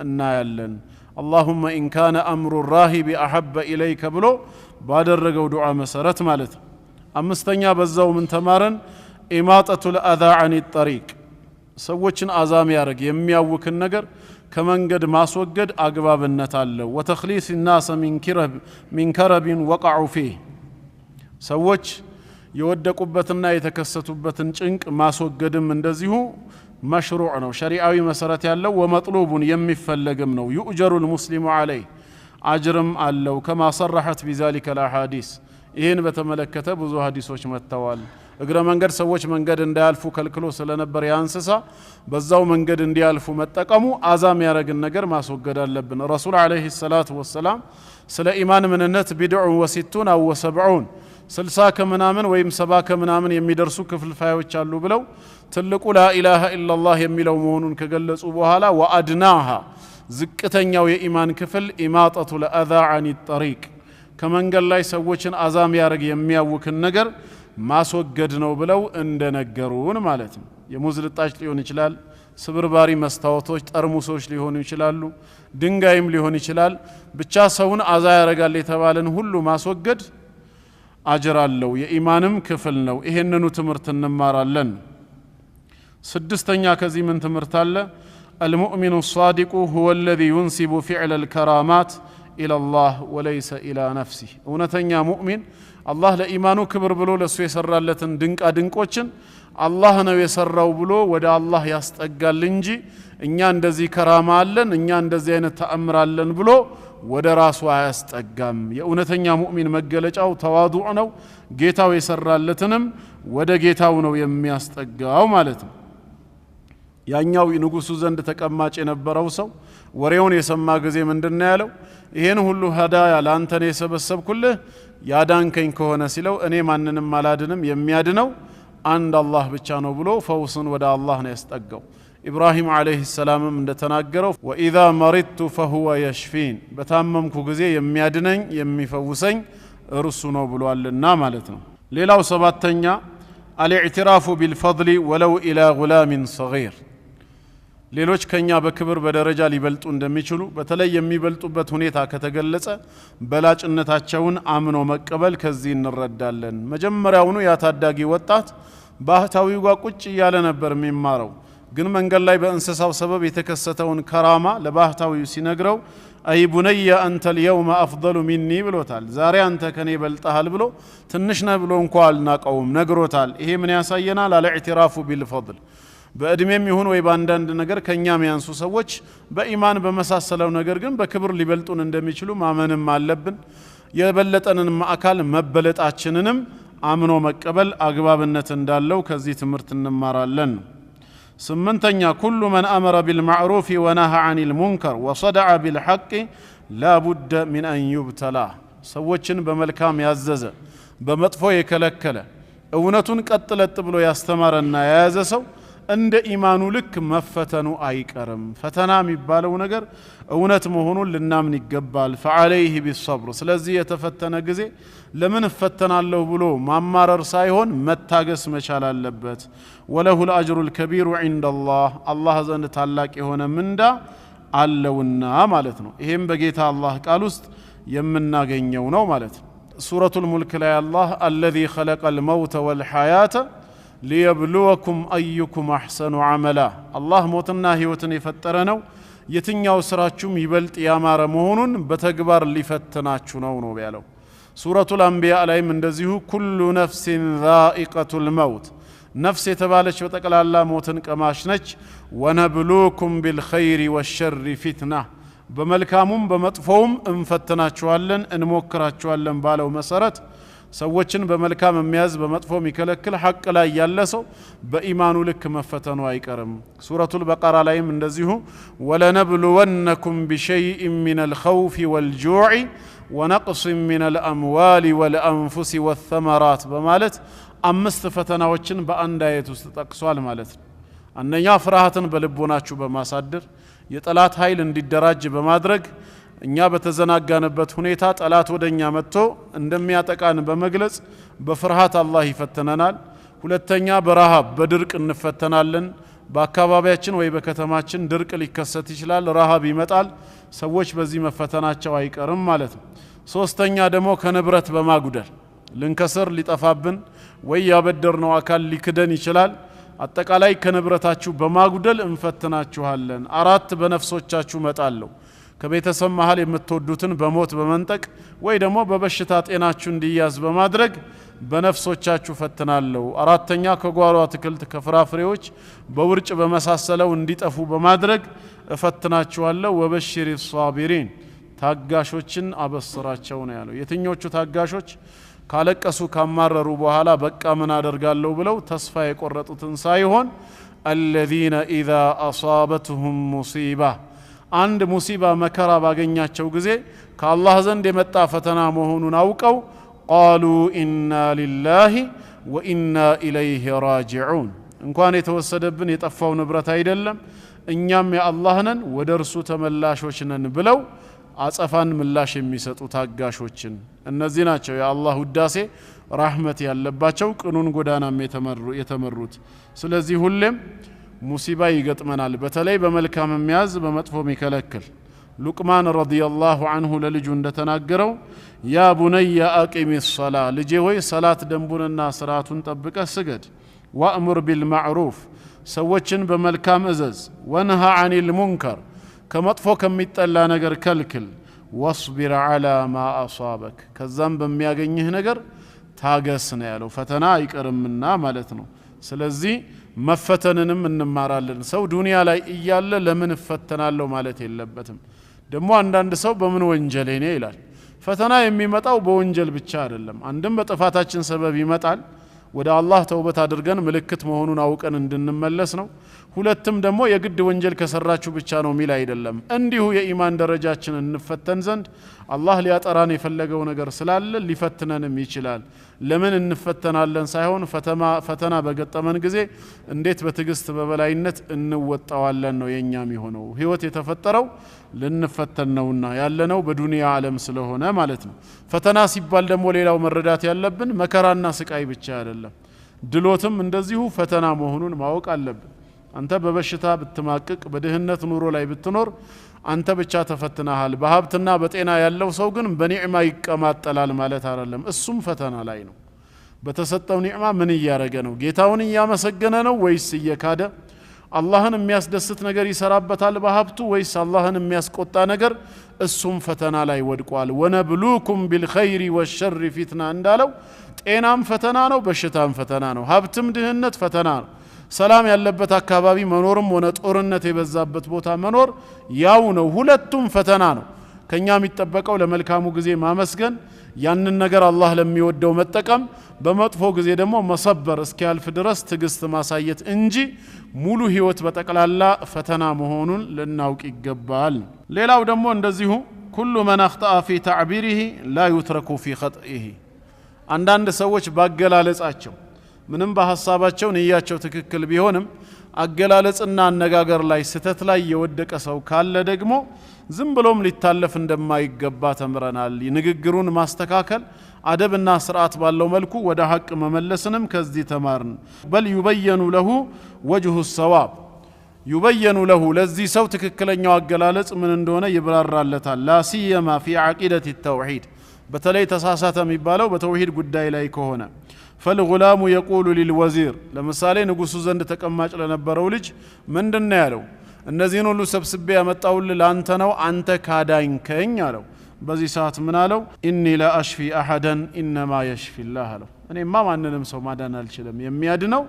Speaker 1: እናያለን። اللهم إن كان أمر الراهب أحب إليك بلو بادرقو دعاء مسارت مالت أمستنيا بزاو من تمارن إماطة الأذى عن الطريق سوچن أزام يارق يمياوك النقر كمن قد ما سوقد أقباب النتال وتخليص الناس من كرب وقعوا فيه سوچ يود قبتنا يتكستبتن چنك ما سوقد من دزيهو مشروع ነው ሸሪዓዊ መሰረት ያለው ወመጥሉቡን የሚፈለግም ነው። يؤجر المسلم عليه አጅርም አለው ከማ ሰረሐት بذلك الاحاديث ይህን በተመለከተ ብዙ ሐዲሶች መጥተዋል እግረ መንገድ ሰዎች መንገድ እንዳያልፉ ከልክሎ ስለነበር ያንስሳ በዛው መንገድ እንዲያልፉ መጠቀሙ አዛም ያረግን ነገር ማስወገድ አለብን ረሱል አለይሂ ሰላቱ ወሰላም ስለ ኢማን ምንነት ቢድዑ ወሲቱን አው ወሰብዑን 60 ከምናምን ወይም 70 ከምናምን የሚደርሱ ክፍልፋዮች አሉ ብለው ትልቁ ላ ኢላሃ ኢላላህ የሚለው መሆኑን ከገለጹ በኋላ ወአድናሃ ዝቅተኛው የኢማን ክፍል ኢማጠቱ ለአዛ አን ጠሪቅ ከመንገድ ላይ ሰዎችን አዛም ያረግ የሚያውክን ነገር ማስወገድ ነው ብለው እንደነገሩን ማለት ነው የሙዝ ልጣጭ ሊሆን ይችላል ስብርባሪ መስታወቶች ጠርሙሶች ሊሆኑ ይችላሉ ድንጋይም ሊሆን ይችላል ብቻ ሰውን አዛ ያረጋል የተባለን ሁሉ ማስወገድ አጅር አለው የኢማንም ክፍል ነው ይሄንኑ ትምህርት እንማራለን ስድስተኛ ከዚህ ምን ትምህርት አለ المؤمن الصادق هو الذي ينسب فعل الكرامات إلى الله وليس إلى نفسه እውነተኛ ሙእሚን አላህ ለኢማኑ ክብር ብሎ ለሱ የሰራለትን ድንቃ ድንቆችን አላህ ነው የሰራው ብሎ ወደ አላህ ያስጠጋል እንጂ እኛ እንደዚህ ከራማ አለን እኛ እንደዚህ አይነት ተአምር አለን ብሎ ወደ ራሱ አያስጠጋም የእውነተኛ ሙእሚን መገለጫው ተዋዱዕ ነው ጌታው የሰራለትንም ወደ ጌታው ነው የሚያስጠጋው ማለት ነው ያኛው ንጉሱ ዘንድ ተቀማጭ የነበረው ሰው ወሬውን የሰማ ጊዜ ምንድነው ያለው ይሄን ሁሉ ሀዳያ ላንተ ነው የሰበሰብኩልህ ያዳንከኝ ከሆነ ሲለው እኔ ማንንም አላድንም የሚያድነው አንድ አላህ ብቻ ነው ብሎ ፈውስን ወደ አላህ ነው ያስጠጋው ኢብራሂም አለይሂ ሰላምም እንደተናገረው ወኢዛ መሪቱ فهو يشفين በታመምኩ ጊዜ የሚያድነኝ የሚፈውሰኝ እርሱ ነው ብሏልና ማለት ነው ሌላው ሰባተኛ الاعتراف بالفضل ولو الى غلام صغير ሌሎች ከኛ በክብር በደረጃ ሊበልጡ እንደሚችሉ በተለይ የሚበልጡበት ሁኔታ ከተገለጸ በላጭነታቸውን አምኖ መቀበል ከዚህ እንረዳለን መጀመሪያውኑ ያታዳጊ ወጣት ባህታዊው ጋር ቁጭ ያለ ነበር የሚማረው ግን መንገድ ላይ በእንስሳው ሰበብ የተከሰተውን ከራማ ለባህታዊው ሲነግረው አይ ቡነየ አንተ اليوم افضل مني ብሎታል ዛሬ አንተ ከኔ በልጣሃል ብሎ ትንሽ ነህ ብሎ እንኳን አልናቀውም ነግሮታል ይሄ ምን ያሳየናል አለ اعتراف بالفضل በእድሜም ይሁን ወይ ባንዳንድ ነገር ከኛ የሚያንሱ ሰዎች በኢማን በመሳሰለው ነገር ግን በክብር ሊበልጡን እንደሚችሉ ማመንም አለብን የበለጠንን አካል መበለጣችንንም አምኖ መቀበል አግባብነት እንዳለው ከዚህ ትምህርት እንማራለን ስምንተኛ ኩሉ መን አመረ ቢልማዕሩፍ ወነሃ ዐኒል ሙንከር ወሰደዐ ቢልሐቅ ላቡደ ሚን አን ዩብተላ ሰዎችን በመልካም ያዘዘ በመጥፎ የከለከለ እውነቱን ቀጥለጥ ብሎ ያስተማረና የያዘ ሰው እንደ ኢማኑ ልክ መፈተኑ አይቀርም ፈተና የሚባለው ነገር እውነት መሆኑን ልናምን ይገባል فعليه بالصبر ስለዚህ የተፈተነ ጊዜ ለምን ፈተናለሁ ብሎ ማማረር ሳይሆን መታገስ መቻል አለበት وله الاجر الكبير عند الله الله ዘንድ ታላቅ የሆነ ምንዳ አለውና ማለት ነው ይሄም በጌታ አላህ ቃል ውስጥ የምናገኘው ነው ማለት ነው ሱረቱል ሙልክ ላይ አላህ الذي خلق الموت والحياه ليبلوكم أيكم أحسن عملا الله موتنا هيوتن يفترنو የትኛው ስራችሁም ይበልጥ ያማረ መሆኑን በተግባር ሊፈትናችሁ ነው ያለው ሱረቱል አንቢያ ላይም እንደዚሁ ኩሉ ነፍሲን ዛኢቀቱል መውት ነፍስ የተባለች በጠቅላላ ሞትን ቀማሽ ነች ወነብሉኩም ቢልኸይሪ ወሸሪ ፊትና በመልካሙም በመጥፎውም እንፈትናችኋለን እንሞክራችኋለን ባለው መሰረት ሰዎችን በመልካም የሚያዝ በመጥፎ የሚከለክል ሐቅ ላይ ያለ ሰው በኢማኑ ልክ መፈተኑ አይቀርም ሱረቱል በቀራ ላይም እንደዚሁ ወለነብሉወነኩም ቢሸይኢን ሚነል ኸውፊ ወልጁዕ ወነቅስ ሚነል አምዋሊ ወልአንፉሲ ወተመራት በማለት አምስት ፈተናዎችን በአንድ አየት ውስጥ ጠቅሷል ማለት ነው አንደኛ ፍርሃትን በልቦናችሁ በማሳደር የጠላት ኃይል እንዲደራጅ በማድረግ እኛ በተዘናጋንበት ሁኔታ ጠላት ወደኛ መጥቶ እንደሚያጠቃን በመግለጽ በፍርሃት አላህ ይፈተነናል ሁለተኛ በረሃብ በድርቅ እንፈተናለን በአካባቢያችን ወይ በከተማችን ድርቅ ሊከሰት ይችላል ረሃብ ይመጣል ሰዎች በዚህ መፈተናቸው አይቀርም ማለት ነው ሶስተኛ ደግሞ ከንብረት በማጉደል ልንከስር ሊጠፋብን ወይ ያበደርነው አካል ሊክደን ይችላል አጠቃላይ ከንብረታችሁ በማጉደል እንፈትናችኋለን አራት በነፍሶቻችሁ መጣለው ከቤተሰብ መሃል የምትወዱትን በሞት በመንጠቅ ወይ ደግሞ በበሽታ ጤናችሁ እንዲያዝ በማድረግ በነፍሶቻችሁ ፈትናለሁ አራተኛ ከጓሮ አትክልት ከፍራፍሬዎች በውርጭ በመሳሰለው እንዲጠፉ በማድረግ እፈትናችኋለሁ ወበሽሪ الصابرين ታጋሾችን አበስራቸው ነው ያለው። የትኞቹ ታጋሾች? ካለቀሱ ካማረሩ በኋላ በቃ ምን አደርጋለሁ ብለው ተስፋ የቆረጡትን ሳይሆን الذين إذا أصابتهم مصيبة አንድ ሙሲባ መከራ ባገኛቸው ጊዜ ከአላህ ዘንድ የመጣ ፈተና መሆኑን አውቀው قالوا إنا لله وإنا إليه راجعون እንኳን የተወሰደብን የጠፋው ንብረት አይደለም እኛም የአላህ ነን ወደ እርሱ ተመላሾች ነን ብለው አጸፋን ምላሽ የሚሰጡ ታጋሾችን እነዚህ ናቸው የአላህ ውዳሴ ረህመት ያለባቸው ቅኑን ጎዳናም የተመሩት። ስለዚህ ሁሌም ሙሲባ ይገጥመናል፣ በተለይ በመልካም የሚያዝ በመጥፎ የሚከለክል። ሉቅማን ረዲየላሁ ዐንሁ ለልጁ እንደተናገረው ያ ቡነየ አቂሚ ሶላ፣ ልጄ ሆይ ሰላት ደንቡንና ስርዓቱን ጠብቀህ ስገድ። ወአምር ቢልማዕሩፍ፣ ሰዎችን በመልካም እዘዝ። ወንሃ ዐኒል ሙንከር፣ ከመጥፎ ከሚጠላ ነገር ከልክል። ወስቢር ዐላ ማ አሳበክ፣ ከዛም በሚያገኝህ ነገር ታገስ ነው ያለው። ፈተና አይቀርምና ማለት ነው። ስለዚህ መፈተንንም እንማራለን። ሰው ዱንያ ላይ እያለ ለምን እፈተናለሁ ማለት የለበትም። ደግሞ አንዳንድ ሰው በምን ወንጀል ነው ይላል። ፈተና የሚመጣው በወንጀል ብቻ አይደለም። አንድም በጥፋታችን ሰበብ ይመጣል፣ ወደ አላህ ተውበት አድርገን ምልክት መሆኑን አውቀን እንድንመለስ ነው። ሁለትም ደግሞ የግድ ወንጀል ከሰራችሁ ብቻ ነው ሚል አይደለም። እንዲሁ የኢማን ደረጃችንን እንፈተን ዘንድ አላህ ሊያጠራን የፈለገው ነገር ስላለ ሊፈትነንም ይችላል። ለምን እንፈተናለን ሳይሆን ፈተና በገጠመን ጊዜ እንዴት በትዕግስት በበላይነት እንወጣዋለን ነው የኛም የሆነው። ህይወት የተፈጠረው ልንፈተን ነውና ያለነው በዱንያ ዓለም ስለሆነ ማለት ነው። ፈተና ሲባል ደግሞ ሌላው መረዳት ያለብን መከራና ስቃይ ብቻ አይደለም። ድሎትም እንደዚሁ ፈተና መሆኑን ማወቅ አለብን። አንተ በበሽታ ብትማቅቅ በድህነት ኑሮ ላይ ብትኖር አንተ ብቻ ተፈትነሃል። በሀብትና በጤና ያለው ሰው ግን በኒዕማ ይቀማጠላል ማለት አይደለም። እሱም ፈተና ላይ ነው። በተሰጠው ኒዕማ ምን እያረገ ነው? ጌታውን እያመሰገነ ነው ወይስ እየካደ? አላህን የሚያስደስት ነገር ይሰራበታል በሀብቱ ወይስ አላህን የሚያስቆጣ ነገር? እሱም ፈተና ላይ ወድቋል። ወነብሉኩም ቢልኸይሪ ወሸሪ ፊትና እንዳለው ጤናም ፈተና ነው፣ በሽታም ፈተና ነው፣ ሀብትም ድህነት ፈተና ነው። ሰላም ያለበት አካባቢ መኖርም ሆነ ጦርነት የበዛበት ቦታ መኖር ያው ነው። ሁለቱም ፈተና ነው። ከኛ የሚጠበቀው ለመልካሙ ጊዜ ማመስገን፣ ያንን ነገር አላህ ለሚወደው መጠቀም፣ በመጥፎ ጊዜ ደግሞ መሰበር እስኪያልፍ ድረስ ትዕግስት ማሳየት እንጂ ሙሉ ህይወት በጠቅላላ ፈተና መሆኑን ልናውቅ ይገባል። ሌላው ደግሞ እንደዚሁ ኩሉ መን አኽጠአ ፊ ተዕቢሪሂ ላ ዩትረኩ ፊ ኸጥኢሂ፣ አንዳንድ ሰዎች ባገላለጻቸው ምንም በሐሳባቸው ንያቸው ትክክል ቢሆንም አገላለጽና አነጋገር ላይ ስተት ላይ የወደቀ ሰው ካለ ደግሞ ዝም ብሎም ሊታለፍ እንደማይገባ ተምረናል። ንግግሩን ማስተካከል አደብና ስርዓት ባለው መልኩ ወደ ሐቅ መመለስንም ከዚህ ተማርን። በል ዩበየኑ ለሁ ወጅሁ ሰዋብ፣ ዩበየኑ ለሁ ለዚህ ሰው ትክክለኛው አገላለጽ ምን እንደሆነ ይብራራለታል። ላሲየማ ፊ ዓቂደት ተውሂድ፣ በተለይ ተሳሳተ የሚባለው በተውሂድ ጉዳይ ላይ ከሆነ فالغلام يقول للوزير، ለምሳሌ ንጉሱ ዘንድ ተቀማጭ ለነበረው ልጅ ምንድነው ያለው? እነዚህን ሁሉ ሰብስቤ ያመጣውል ላንተ ነው፣ አንተ ካዳኝከኝ አለው። በዚህ ሰዓት ምን አለው? ኢኒ ላ አሽፊ አሐደን ኢነማ የሽፊላህ አለው። እኔማ ማንንም ሰው ማዳን አልችልም፣ የሚያድነው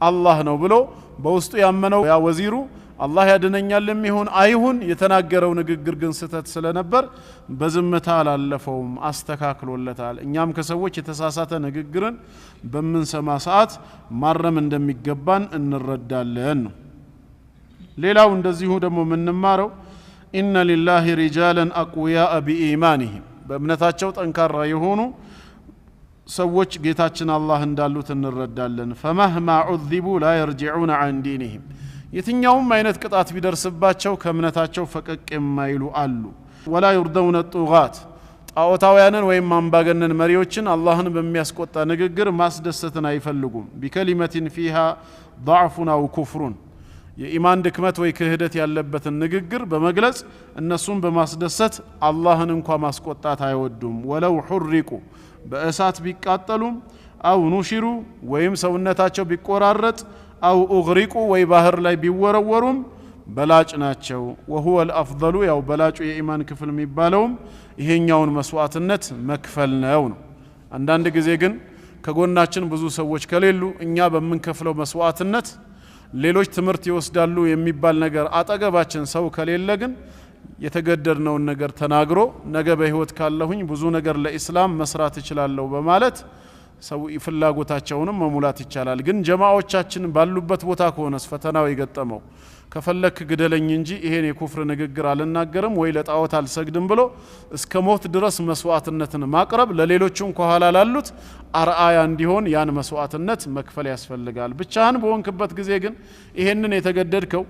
Speaker 1: አላህ ነው ብሎ በውስጡ ያመነው ያ ወዚሩ አላህ ያድነኛል የሚሆን አይሁን የተናገረው ንግግር ግን ስተት ስለነበር በዝምታ አላለፈውም፣ አስተካክሎለታል። እኛም ከሰዎች የተሳሳተ ንግግርን በምንሰማ ሰዓት ማረም እንደሚገባን እንረዳለን። ሌላው እንደዚሁ ደግሞ የምንማረው ኢነ ሊላሂ ሪጃለን አቅውያአ ቢኢማኒሂም፣ በእምነታቸው ጠንካራ የሆኑ ሰዎች ጌታችን አላህ እንዳሉት እንረዳለን። ፈመህማ ዑዚቡ ላ የርጅዑነ ዐን ዲኒሂም፣ የትኛውም አይነት ቅጣት ቢደርስባቸው ከእምነታቸው ፈቀቅ የማይሉ አሉ። ወላ ዩርደውነ ጡጋት፣ ጣዖታውያንን ወይም አምባገነን መሪዎችን አላህን በሚያስቆጣ ንግግር ማስደሰትን አይፈልጉም። ቢከሊመትን ፊሃ ضዕፉን አው ኩፍሩን፣ የኢማን ድክመት ወይ ክህደት ያለበትን ንግግር በመግለጽ እነሱን በማስደሰት አላህን እንኳ ማስቆጣት አይወዱም። ወለው ሑሪቁ፣ በእሳት ቢቃጠሉም፣ አው ኑሽሩ፣ ወይም ሰውነታቸው ቢቆራረጥ፣ አው ኡግሪቁ፣ ወይ ባህር ላይ ቢወረወሩም በላጭ ናቸው። ወሁወ አልአፍضሉ፣ ያው በላጩ የኢማን ክፍል የሚባለውም ይሄኛውን መስዋዕትነት መክፈል ነው። አንዳንድ ጊዜ ግን ከጎናችን ብዙ ሰዎች ከሌሉ እኛ በምንከፍለው መስዋዕትነት ሌሎች ትምህርት ይወስዳሉ የሚባል ነገር አጠገባችን ሰው ከሌለ ግን የተገደድነውን ነገር ተናግሮ ነገ በህይወት ካለሁኝ ብዙ ነገር ለኢስላም መስራት እችላለሁ በማለት ሰው ፍላጎታቸውንም መሙላት ይቻላል። ግን ጀማዓዎቻችን ባሉበት ቦታ ከሆነስ ፈተናው የገጠመው ከፈለክ ግደለኝ እንጂ ይሄን የኩፍር ንግግር አልናገርም ወይ ለጣዖት አልሰግድም ብሎ እስከ ሞት ድረስ መስዋዕትነትን ማቅረብ ለሌሎችም ከኋላ ላሉት አርአያ እንዲሆን ያን መስዋዕትነት መክፈል ያስፈልጋል። ብቻህን በሆንክበት ጊዜ ግን ይሄንን የተገደድከው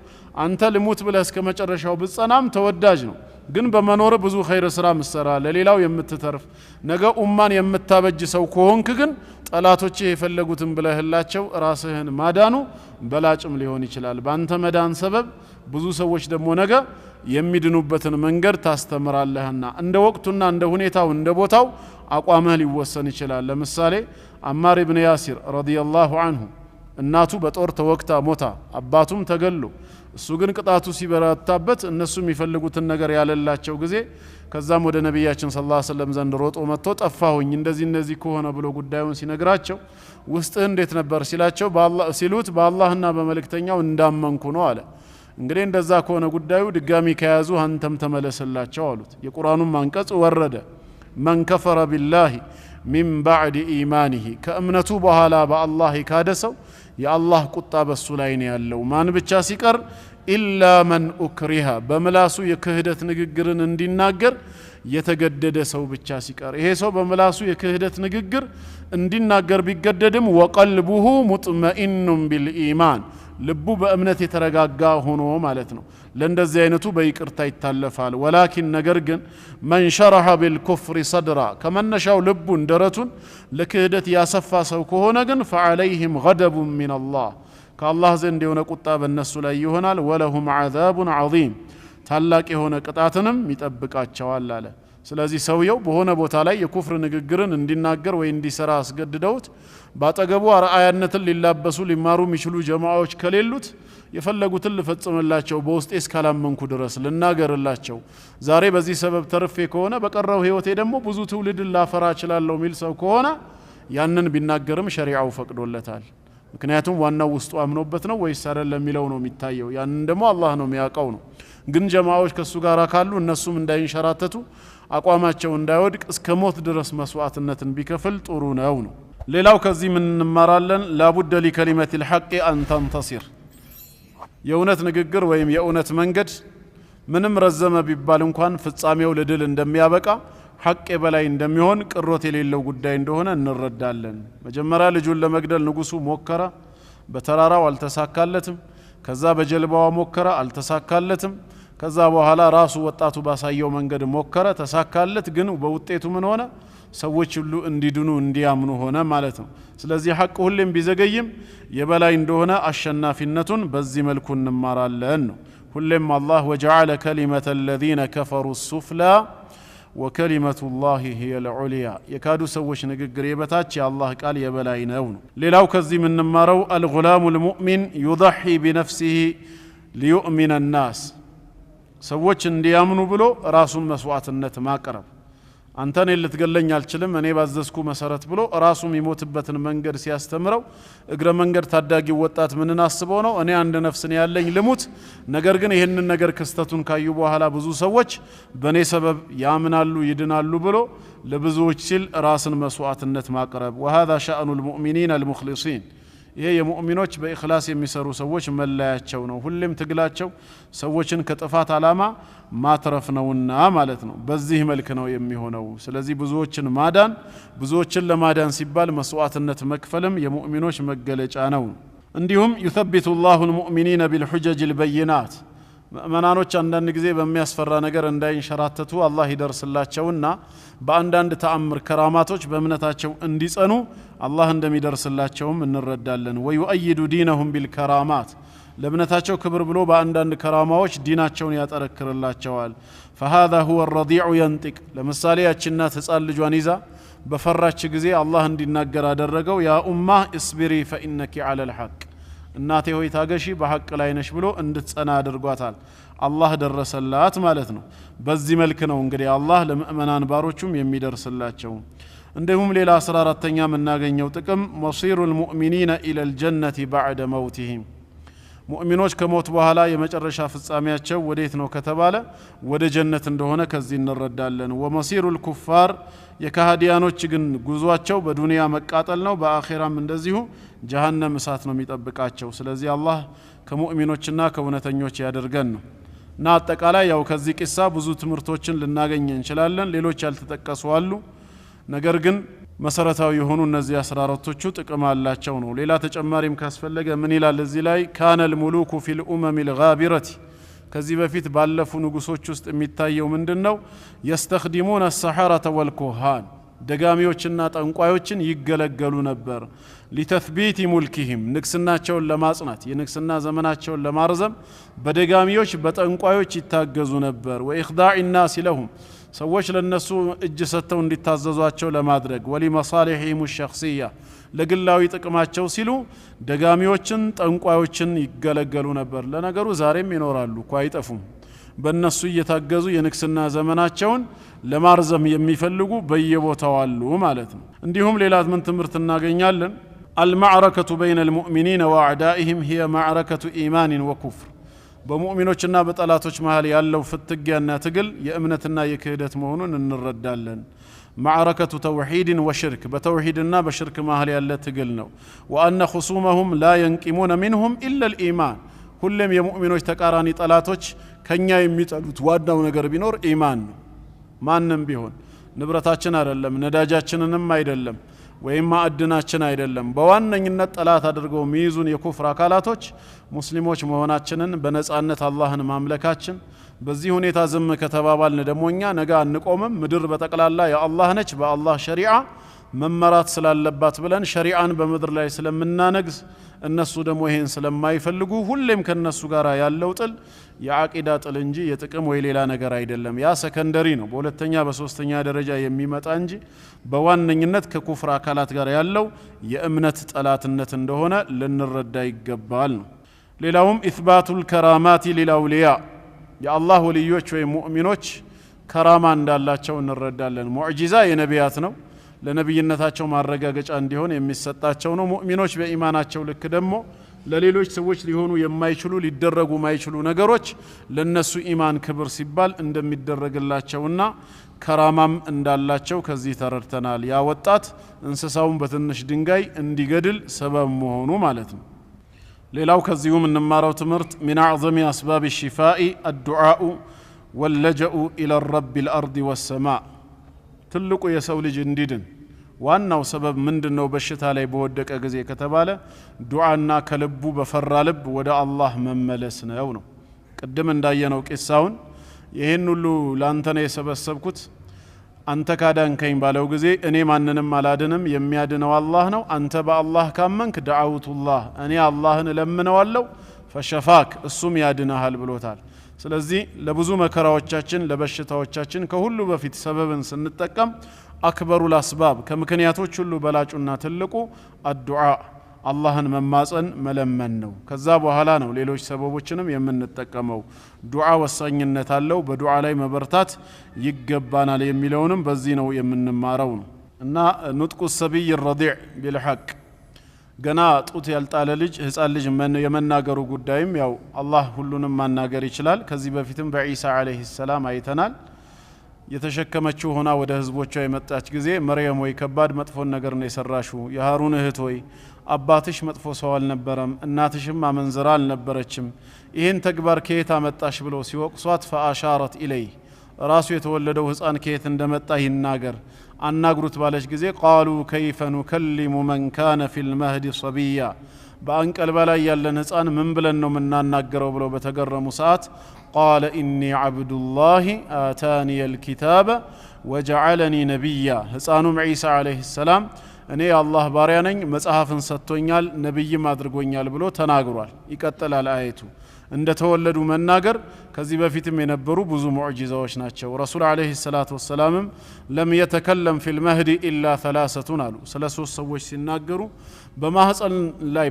Speaker 1: አንተ ልሙት ብለህ እስከ መጨረሻው ብጸናም ተወዳጅ ነው። ግን በመኖር ብዙ ኸይር ስራ መስራ ለሌላው የምትተርፍ ነገ ኡማን የምታበጅ ሰው ከሆንክ ግን ጠላቶች የፈለጉትን ብለህላቸው ራስህን ማዳኑ በላጭም ሊሆን ይችላል። ባንተ መዳን ሰበብ ብዙ ሰዎች ደግሞ ነገ የሚድኑበትን መንገድ ታስተምራለህና እንደ ወቅቱና እንደ ሁኔታው እንደ ቦታው አቋምህ ሊወሰን ይችላል። ለምሳሌ አማር ኢብኑ ያሲር ረዲየላሁ ዐንሁ እናቱ በጦር ተወግታ ሞታ አባቱም ተገሎ እሱ ግን ቅጣቱ ሲበረታበት እነሱ የሚፈልጉትን ነገር ያለላቸው ጊዜ ከዛም ወደ ነብያችን ሰለላሁ ዐለይሂ ወሰለም ዘንድ ሮጦ መጥቶ ጠፋሁኝ እንደዚህ ከሆነ ብሎ ጉዳዩን ሲነግራቸው ውስጥህ እንዴት ነበር ሲላቸው በአላህና በመልእክተኛው እንዳመንኩ ነው አለ። እንግዲህ እንደዛ ከሆነ ጉዳዩ ድጋሚ ከያዙ አንተም ተመለሰላቸው አሉት። የቁርአኑም አንቀጽ ወረደ መን ከፈረ ቢላሂ ሚን ባዕድ ኢማኒሂ ከእምነቱ በኋላ በአላህ ካደሰው የአላህ ቁጣ በሱ ላይ ነው ያለው። ማን ብቻ ሲቀር ኢላ መን ኡክሪሃ በምላሱ የክህደት ንግግርን እንዲናገር የተገደደ ሰው ብቻ ሲቀር ይሄ ሰው በምላሱ የክህደት ንግግር እንዲናገር ቢገደድም ወቀልቡሁ ሙጥመኢኑን ቢልኢማን ልቡ በእምነት የተረጋጋ ሆኖ ማለት ነው። ለእንደዚህ አይነቱ በይቅርታ ይታለፋል። ወላኪን ነገር ግን መን ሸረሐ ቢልኩፍሪ ሰድራ ከመነሻው ልቡን ደረቱን ለክህደት ያሰፋ ሰው ከሆነ ግን ፈዐለይሂም ገደቡን ሚነላህ ከአላህ ዘንድ የሆነ ቁጣ በእነሱ ላይ ይሆናል። ወለሁም ዐዛቡን ዐዚም ታላቅ የሆነ ቅጣትንም ይጠብቃቸዋል አለ። ስለዚህ ሰውየው በሆነ ቦታ ላይ የኩፍር ንግግርን እንዲናገር ወይ እንዲሰራ አስገድደውት ባጠገቡ አርአያነትን ሊላበሱ ሊማሩ የሚችሉ ጀማዓዎች ከሌሉት የፈለጉትን ልፈጽምላቸው በውስጤ እስካላመንኩ ድረስ ልናገርላቸው ዛሬ በዚህ ሰበብ ተርፌ ከሆነ በቀረው ህይወቴ ደግሞ ብዙ ትውልድን ላፈራ እችላለሁ ሚል ሰው ከሆነ ያንን ቢናገርም ሸሪዓው ፈቅዶለታል። ምክንያቱም ዋናው ውስጡ አምኖበት ነው ወይስ አይደለም የሚለው ነው የሚታየው። ያንን ደግሞ አላህ ነው የሚያውቀው ነው። ግን ጀማዓዎች ከሱ ጋር ካሉ እነሱም እንዳይንሸራተቱ አቋማቸው እንዳይወድቅ እስከ ሞት ድረስ መስዋዕትነትን ቢከፍል ጥሩ ነው ነው። ሌላው ከዚህ ምን እንማራለን? ላቡደ ሊከሊመት ልሐቅ አን ተንተሲር የእውነት ንግግር ወይም የእውነት መንገድ ምንም ረዘመ ቢባል እንኳን ፍጻሜው ለድል እንደሚያበቃ ሐቅ የበላይ እንደሚሆን ቅሮት የሌለው ጉዳይ እንደሆነ እንረዳለን። መጀመሪያ ልጁን ለመግደል ንጉሱ ሞከረ፣ በተራራው አልተሳካለትም። ከዛ በጀልባዋ ሞከረ፣ አልተሳካለትም። ከዛ በኋላ ራሱ ወጣቱ ባሳየው መንገድ ሞከረ፣ ተሳካለት። ግን በውጤቱ ምን ሆነ? ሰዎች ሁሉ እንዲድኑ እንዲያምኑ ሆነ ማለት ነው። ስለዚህ ሐቅ ሁሌም ቢዘገይም የበላይ እንደሆነ አሸናፊነቱን በዚህ መልኩ እንማራለን ነው። ሁሌም አላህ ወጀዐለ ከሊመተ الذين كفروا السفلى وكلمة الله هي العليا የካዱ ሰዎች ንግግር የበታች የአላህ ቃል የበላይ ነው ነው። ሌላው ከዚህ የምንማረው الغلام المؤمن يضحي بنفسه ليؤمن الناس ሰዎች እንዲያምኑ ብሎ ራሱን መስዋዕትነት ማቅረብ አንተን ልትገለኝ አልችልም እኔ ባዘዝኩ መሰረት ብሎ ራሱ የሚሞትበትን መንገድ ሲያስተምረው እግረ መንገድ ታዳጊ ወጣት ምንን አስበው ነው እኔ አንድ ነፍስን ያለኝ ልሙት። ነገር ግን ይሄንን ነገር ክስተቱን ካዩ በኋላ ብዙ ሰዎች በኔ ሰበብ ያምናሉ ይድናሉ ብሎ ለብዙዎች ሲል ራስን መስዋዕትነት ማቅረብ وهذا شأن المؤمنين المخلصين ይሄ የሙእሚኖች በእኽላስ የሚሰሩ ሰዎች መለያቸው ነው። ሁሌም ትግላቸው ሰዎችን ከጥፋት አላማ ማትረፍ ነውና ማለት ነው። በዚህ መልክ ነው የሚሆነው። ስለዚህ ብዙዎችን ማዳን ብዙዎችን ለማዳን ሲባል መስዋዕትነት መክፈልም የሙእሚኖች መገለጫ ነው። እንዲሁም يثبت الله المؤمنين بالحجج البينات ምእመናኖች አንዳንድ ጊዜ በሚያስፈራ ነገር እንዳይንሸራተቱ አላህ ይደርስላቸውና በአንዳንድ ተአምር ከራማቶች በእምነታቸው እንዲጸኑ አላህ እንደሚደርስላቸውም እንረዳለን። ወይؤيد دينهم بالكرامات ለእምነታቸው ክብር ብሎ በአንዳንድ ከራማዎች ዲናቸውን ያጠረክርላቸዋል። فهذا هو الرضيع ينطق ለምሳሌ ያችና ህፃን ልጇን ይዛ በፈራች ጊዜ አላህ እንዲናገር አደረገው። ያ ኡማህ እስቢሪ فإنك على الحق እናቴ ሆይ ታገሺ በሐቅ ላይ ነሽ ብሎ እንድትጸና አድርጓታል። አላህ ደረሰላት ማለት ነው። በዚህ መልክ ነው እንግዲህ አላህ ለምእመናን ባሮቹም የሚደርስላቸው። እንደሁም ሌላ 14ኛ የምናገኘው ጥቅም መሲሩል ሙእሚኒነ ኢለል ጀነቲ ባዕደ መውቲሂም ሙእሚኖች ከሞት በኋላ የመጨረሻ ፍጻሜያቸው ወዴት ነው ከተባለ ወደ ጀነት እንደሆነ ከዚህ እንረዳለን። ወመሲሩል ኩፋር የካህዲያኖች ግን ጉዟቸው በዱንያ መቃጠል ነው፣ በአኺራም እንደዚሁ ጀሃነም እሳት ነው የሚጠብቃቸው። ስለዚህ አላህ ከሙእሚኖችና ከእውነተኞች ያደርገን ነው። እና አጠቃላይ ያው ከዚህ ቂሳ ብዙ ትምህርቶችን ልናገኝ እንችላለን። ሌሎች ያልተጠቀሱ አሉ። ነገር ግን መሰረታዊ የሆኑ እነዚህ 14ቶቹ ጥቅም አላቸው ነው። ሌላ ተጨማሪም ካስፈለገ ምን ይላል እዚህ ላይ ካነል ሙሉኩ ፊል ኡመሚል ጋቢረቲ ከዚህ በፊት ባለፉ ንጉሶች ውስጥ የሚታየው ምንድነው? የስተخدمون السحرة والكهان ደጋሚዎችና ጠንቋዮችን ይገለገሉ ነበር። ሊተثبيت ሙልኪሂም ንግስናቸውን ለማጽናት የንግስና ዘመናቸውን ለማርዘም በደጋሚዎች በጠንቋዮች ይታገዙ ነበር። ወኢخضاع الناس لهم ሰዎች ለነሱ እጅ ሰጥተው እንዲታዘዟቸው ለማድረግ ወሊመሳሊሂም الشخصية ለግላዊ ጥቅማቸው ሲሉ ደጋሚዎችን ጠንቋዮችን ይገለገሉ ነበር። ለነገሩ ዛሬም ይኖራሉ እኮ አይጠፉም። በእነሱ እየታገዙ የንግስና ዘመናቸውን ለማርዘም የሚፈልጉ በየቦታው አሉ ማለት ነው። እንዲሁም ሌላ ምን ትምህርት እናገኛለን? المعركة بين المؤمنين وأعدائهم هي معركة إيمان وكفر በሙእሚኖችና በጠላቶች መሃል ያለው ፍትጊያና ትግል የእምነትና የክህደት መሆኑን እንረዳለን። معركة توحيد وشرك بتوحيدنا بشرك مهل يالا تقل ነው. وأن خصومهم لا ينقمون منهم إلا الإيمان ሁሉም የሙእሚኖች ተቃራኒ ጠላቶች ከኛ የሚጠሉት ዋናው ነገር ቢኖር ኢማን ነው። ማንንም ቢሆን ንብረታችን አይደለም፣ ነዳጃችንንም አይደለም፣ ወይም ማዕድናችን አይደለም። በዋነኝነት ጠላት አድርገው የሚይዙን የኩፍር አካላቶች ሙስሊሞች መሆናችንን በነጻነት አላህን ማምለካችን በዚህ ሁኔታ ዝም ከተባባልን ደሞኛ ነገ አንቆምም። ምድር በጠቅላላ የአላህ ነች፣ በአላህ ሸሪዓ መመራት ስላለባት ብለን ሸሪዓን በምድር ላይ ስለምናነግስ እነሱ ደግሞ ይሄን ስለማይፈልጉ ሁሌም ከነሱ ጋር ያለው ጥል የአቂዳ ጥል እንጂ የጥቅም ወይ ሌላ ነገር አይደለም። ያ ሰከንደሪ ነው፣ በሁለተኛ በሶስተኛ ደረጃ የሚመጣ እንጂ በዋነኝነት ከኩፍር አካላት ጋር ያለው የእምነት ጠላትነት እንደሆነ ልንረዳ ይገባል ነው። ሌላውም ኢስባቱል ከራማቲ ሊልአውሊያ የአላህ ወልዮች ወይ ሙእሚኖች ከራማ እንዳላቸው እንረዳለን። ሙዕጂዛ የነቢያት ነው፣ ለነብይነታቸው ማረጋገጫ እንዲሆን የሚሰጣቸው ነው። ሙእሚኖች በኢማናቸው ልክ ደግሞ ለሌሎች ሰዎች ሊሆኑ የማይችሉ ሊደረጉ ማይችሉ ነገሮች ለነሱ ኢማን ክብር ሲባል እንደሚደረግላቸውና ከራማም እንዳላቸው ከዚህ ተረድተናል። ያ ወጣት እንስሳውን በትንሽ ድንጋይ እንዲገድል ሰበብ መሆኑ ማለት ነው። ሌላው ከዚሁም እንማራው ትምህርት من اعظم اسباب الشفاء الدعاء واللجأ الى الرب الارض والسماء ትልቁ የሰው ልጅ እንዲድን ዋናው ሰበብ ምንድነው? በሽታ ላይ በወደቀ ጊዜ ከተባለ ዱዓና ከልቡ በፈራ ልብ ወደ አላህ መመለስ ነው። ቅድም እንዳየነው ቂሳውን ይሄን ሁሉ ላንተ ነው የሰበሰብኩት አንተ ካዳንከኝ ባለው ጊዜ እኔ ማንንም አላድንም የሚያድነው አላህ ነው። አንተ በአላህ ካመንክ ዳዓውቱላህ እኔ አላህን ለምነዋለሁ ፈሸፋክ እሱም ያድነሃል ብሎታል። ስለዚህ ለብዙ መከራዎቻችን ለበሽታዎቻችን ከሁሉ በፊት ሰበብን ስንጠቀም አክበሩል አስባብ ከምክንያቶች ሁሉ በላጩና ትልቁ አዱዓ አላህን መማጸን መለመን ነው። ከዛ በኋላ ነው ሌሎች ሰበቦችንም የምንጠቀመው። ዱዓ ወሳኝነት አለው፣ በዱዓ ላይ መበርታት ይገባናል የሚለውንም በዚህ ነው የምንማረው ነው። እና ኑጥቁ ሰቢይ ረዲዕ ቢልሐቅ ገና ጡት ያልጣለ ልጅ ህፃን ልጅ የመናገሩ ጉዳይም ያው አላህ ሁሉንም ማናገር ይችላል። ከዚህ በፊትም በኢሳ አለይሂ ሰላም አይተናል። የተሸከመችው ሆና ወደ ህዝቦቿ የመጣች ጊዜ መርየም ወይ ከባድ መጥፎን ነገር ነው የሰራሽው፣ የሃሩን እህት ወይ አባትሽ መጥፎ ሰው አልነበረም፣ እናትሽም አመንዝራ አልነበረችም፣ ይህን ተግባር ከየት አመጣሽ ብለው ሲወቅሷት ፈአሻረት ኢለይ ራሱ የተወለደው ህፃን ከየት እንደመጣ ይናገር አናግሩት ባለች ጊዜ ቃሉ ከይፈ ኑከሊሙ መን ካነ ፊል መህዲ ሰቢያ በአንቀልባ ላይ ያለን ህፃን ምን ብለን ነው የምናናገረው ብለው በተገረሙ ሰዓት ቃለ ኢኒ ዓብዱላሂ አታኒየል ኪታበ ወጀዐለኒ ነቢያ ህፃኑም ዒሳ ዓለይሂ ሰላም እኔ የአላህ ባሪያ ነኝ መጽሐፍን ሰጥቶኛል ነብይም አድርጎኛል ብሎ ተናግሯል። ይቀጥላል አየቱ። እንደተወለዱ መናገር ከዚህ በፊትም የነበሩ ብዙ ሙዕጂዛዎች ናቸው። ረሱል አለይሂ ሰላቱ ወሰላም ለም የተከለም ፊል መህዲ ኢላ ሰላሰቱን አሉ። ስለ ሶስት ሰዎች ሲናገሩ በማህፀን ላይ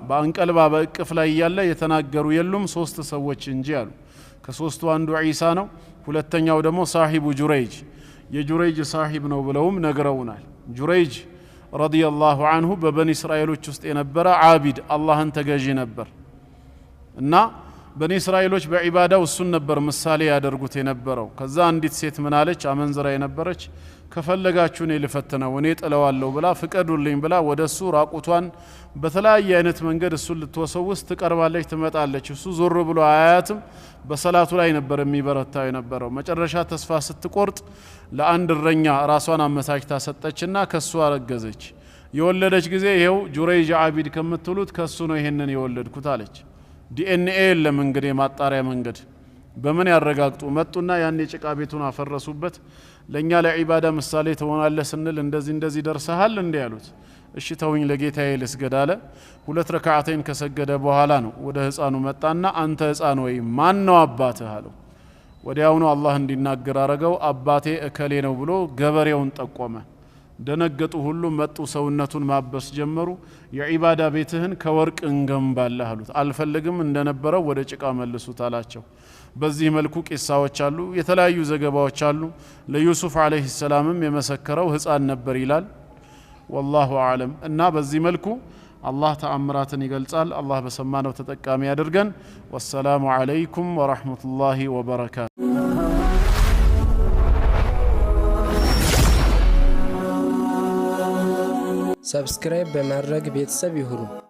Speaker 1: በአንቀልባ በእቅፍ ላይ ያለ የተናገሩ የሉም ሶስት ሰዎች እንጂ አሉ። ከሶስቱ አንዱ ዒሳ ነው፣ ሁለተኛው ደግሞ ሳሂቡ ጁረይጅ የጁረይጅ ሳሂብ ነው ብለውም ነግረውናል። ጁረይጅ ረዲየላሁ ዐንሁ በበኒ እስራኤሎች ውስጥ የነበረ ዓቢድ አላህን ተገዢ ነበር። እና በኒ እስራኤሎች በዒባዳው እሱን ነበር ምሳሌ ያደርጉት የነበረው። ከዛ አንዲት ሴት ምን አለች? አመንዝራ የነበረች ከፈለጋችሁ እኔ ልፈትነው እኔ ጥለዋለሁ ብላ ፍቀዱልኝ ብላ ወደሱ ራቁቷን በተለያየ አይነት መንገድ እሱን ልትወሰውስ ትቀርባለች፣ ትመጣለች። እሱ ዞር ብሎ አያያትም። በሰላቱ ላይ ነበር የሚበረታው የነበረው። መጨረሻ ተስፋ ስትቆርጥ ለአንድ እረኛ ራሷን አመቻችታ ሰጠችና ከሱ አረገዘች። የወለደች ጊዜ ይሄው ጁረይጅ አቢድ ከምትሉት ከሱ ነው ይሄንን የወለድኩት አለች። ዲኤንኤ የለም እንግዲህ ማጣሪያ መንገድ በምን ያረጋግጡ? መጡና ያን የጭቃ ቤቱን አፈረሱበት። ለኛ ለዒባዳ ምሳሌ ትሆናለህ ስንል እንደዚህ ደርሰሃል እንዴ ያሉት። እሺ ተውኝ ለጌታዬ ልስገድ አለ። 2 ረካዓተይን ከሰገደ በኋላ ነው ወደ ህፃኑ መጣና አንተ ህፃን ወይ ማን ነው አባትህ አለው። ወዲያውኑ አላህ እንዲናገር አረገው። አባቴ እከሌ ነው ብሎ ገበሬውን ጠቆመ። ደነገጡ። ሁሉም መጡ፣ ሰውነቱን ማበስ ጀመሩ። የዒባዳ ቤትህን ከወርቅ እንገንባለህ አሉት። አልፈልግም እንደነበረው ወደ ጭቃ መልሱት አላቸው። በዚህ መልኩ ቂሳዎች አሉ፣ የተለያዩ ዘገባዎች አሉ። ለዩሱፍ አለይሂ ሰላምም የመሰከረው ህፃን ነበር ይላል። ወላሁ አለም። እና በዚህ መልኩ አላህ ተአምራትን ይገልጻል። አላህ በሰማነው ተጠቃሚ ያድርገን። ወሰላሙ አለይኩም ወራህመቱላሂ ወበረካቱ።
Speaker 2: ሰብስክራይብ በማድረግ ቤተሰብ ይሁኑ።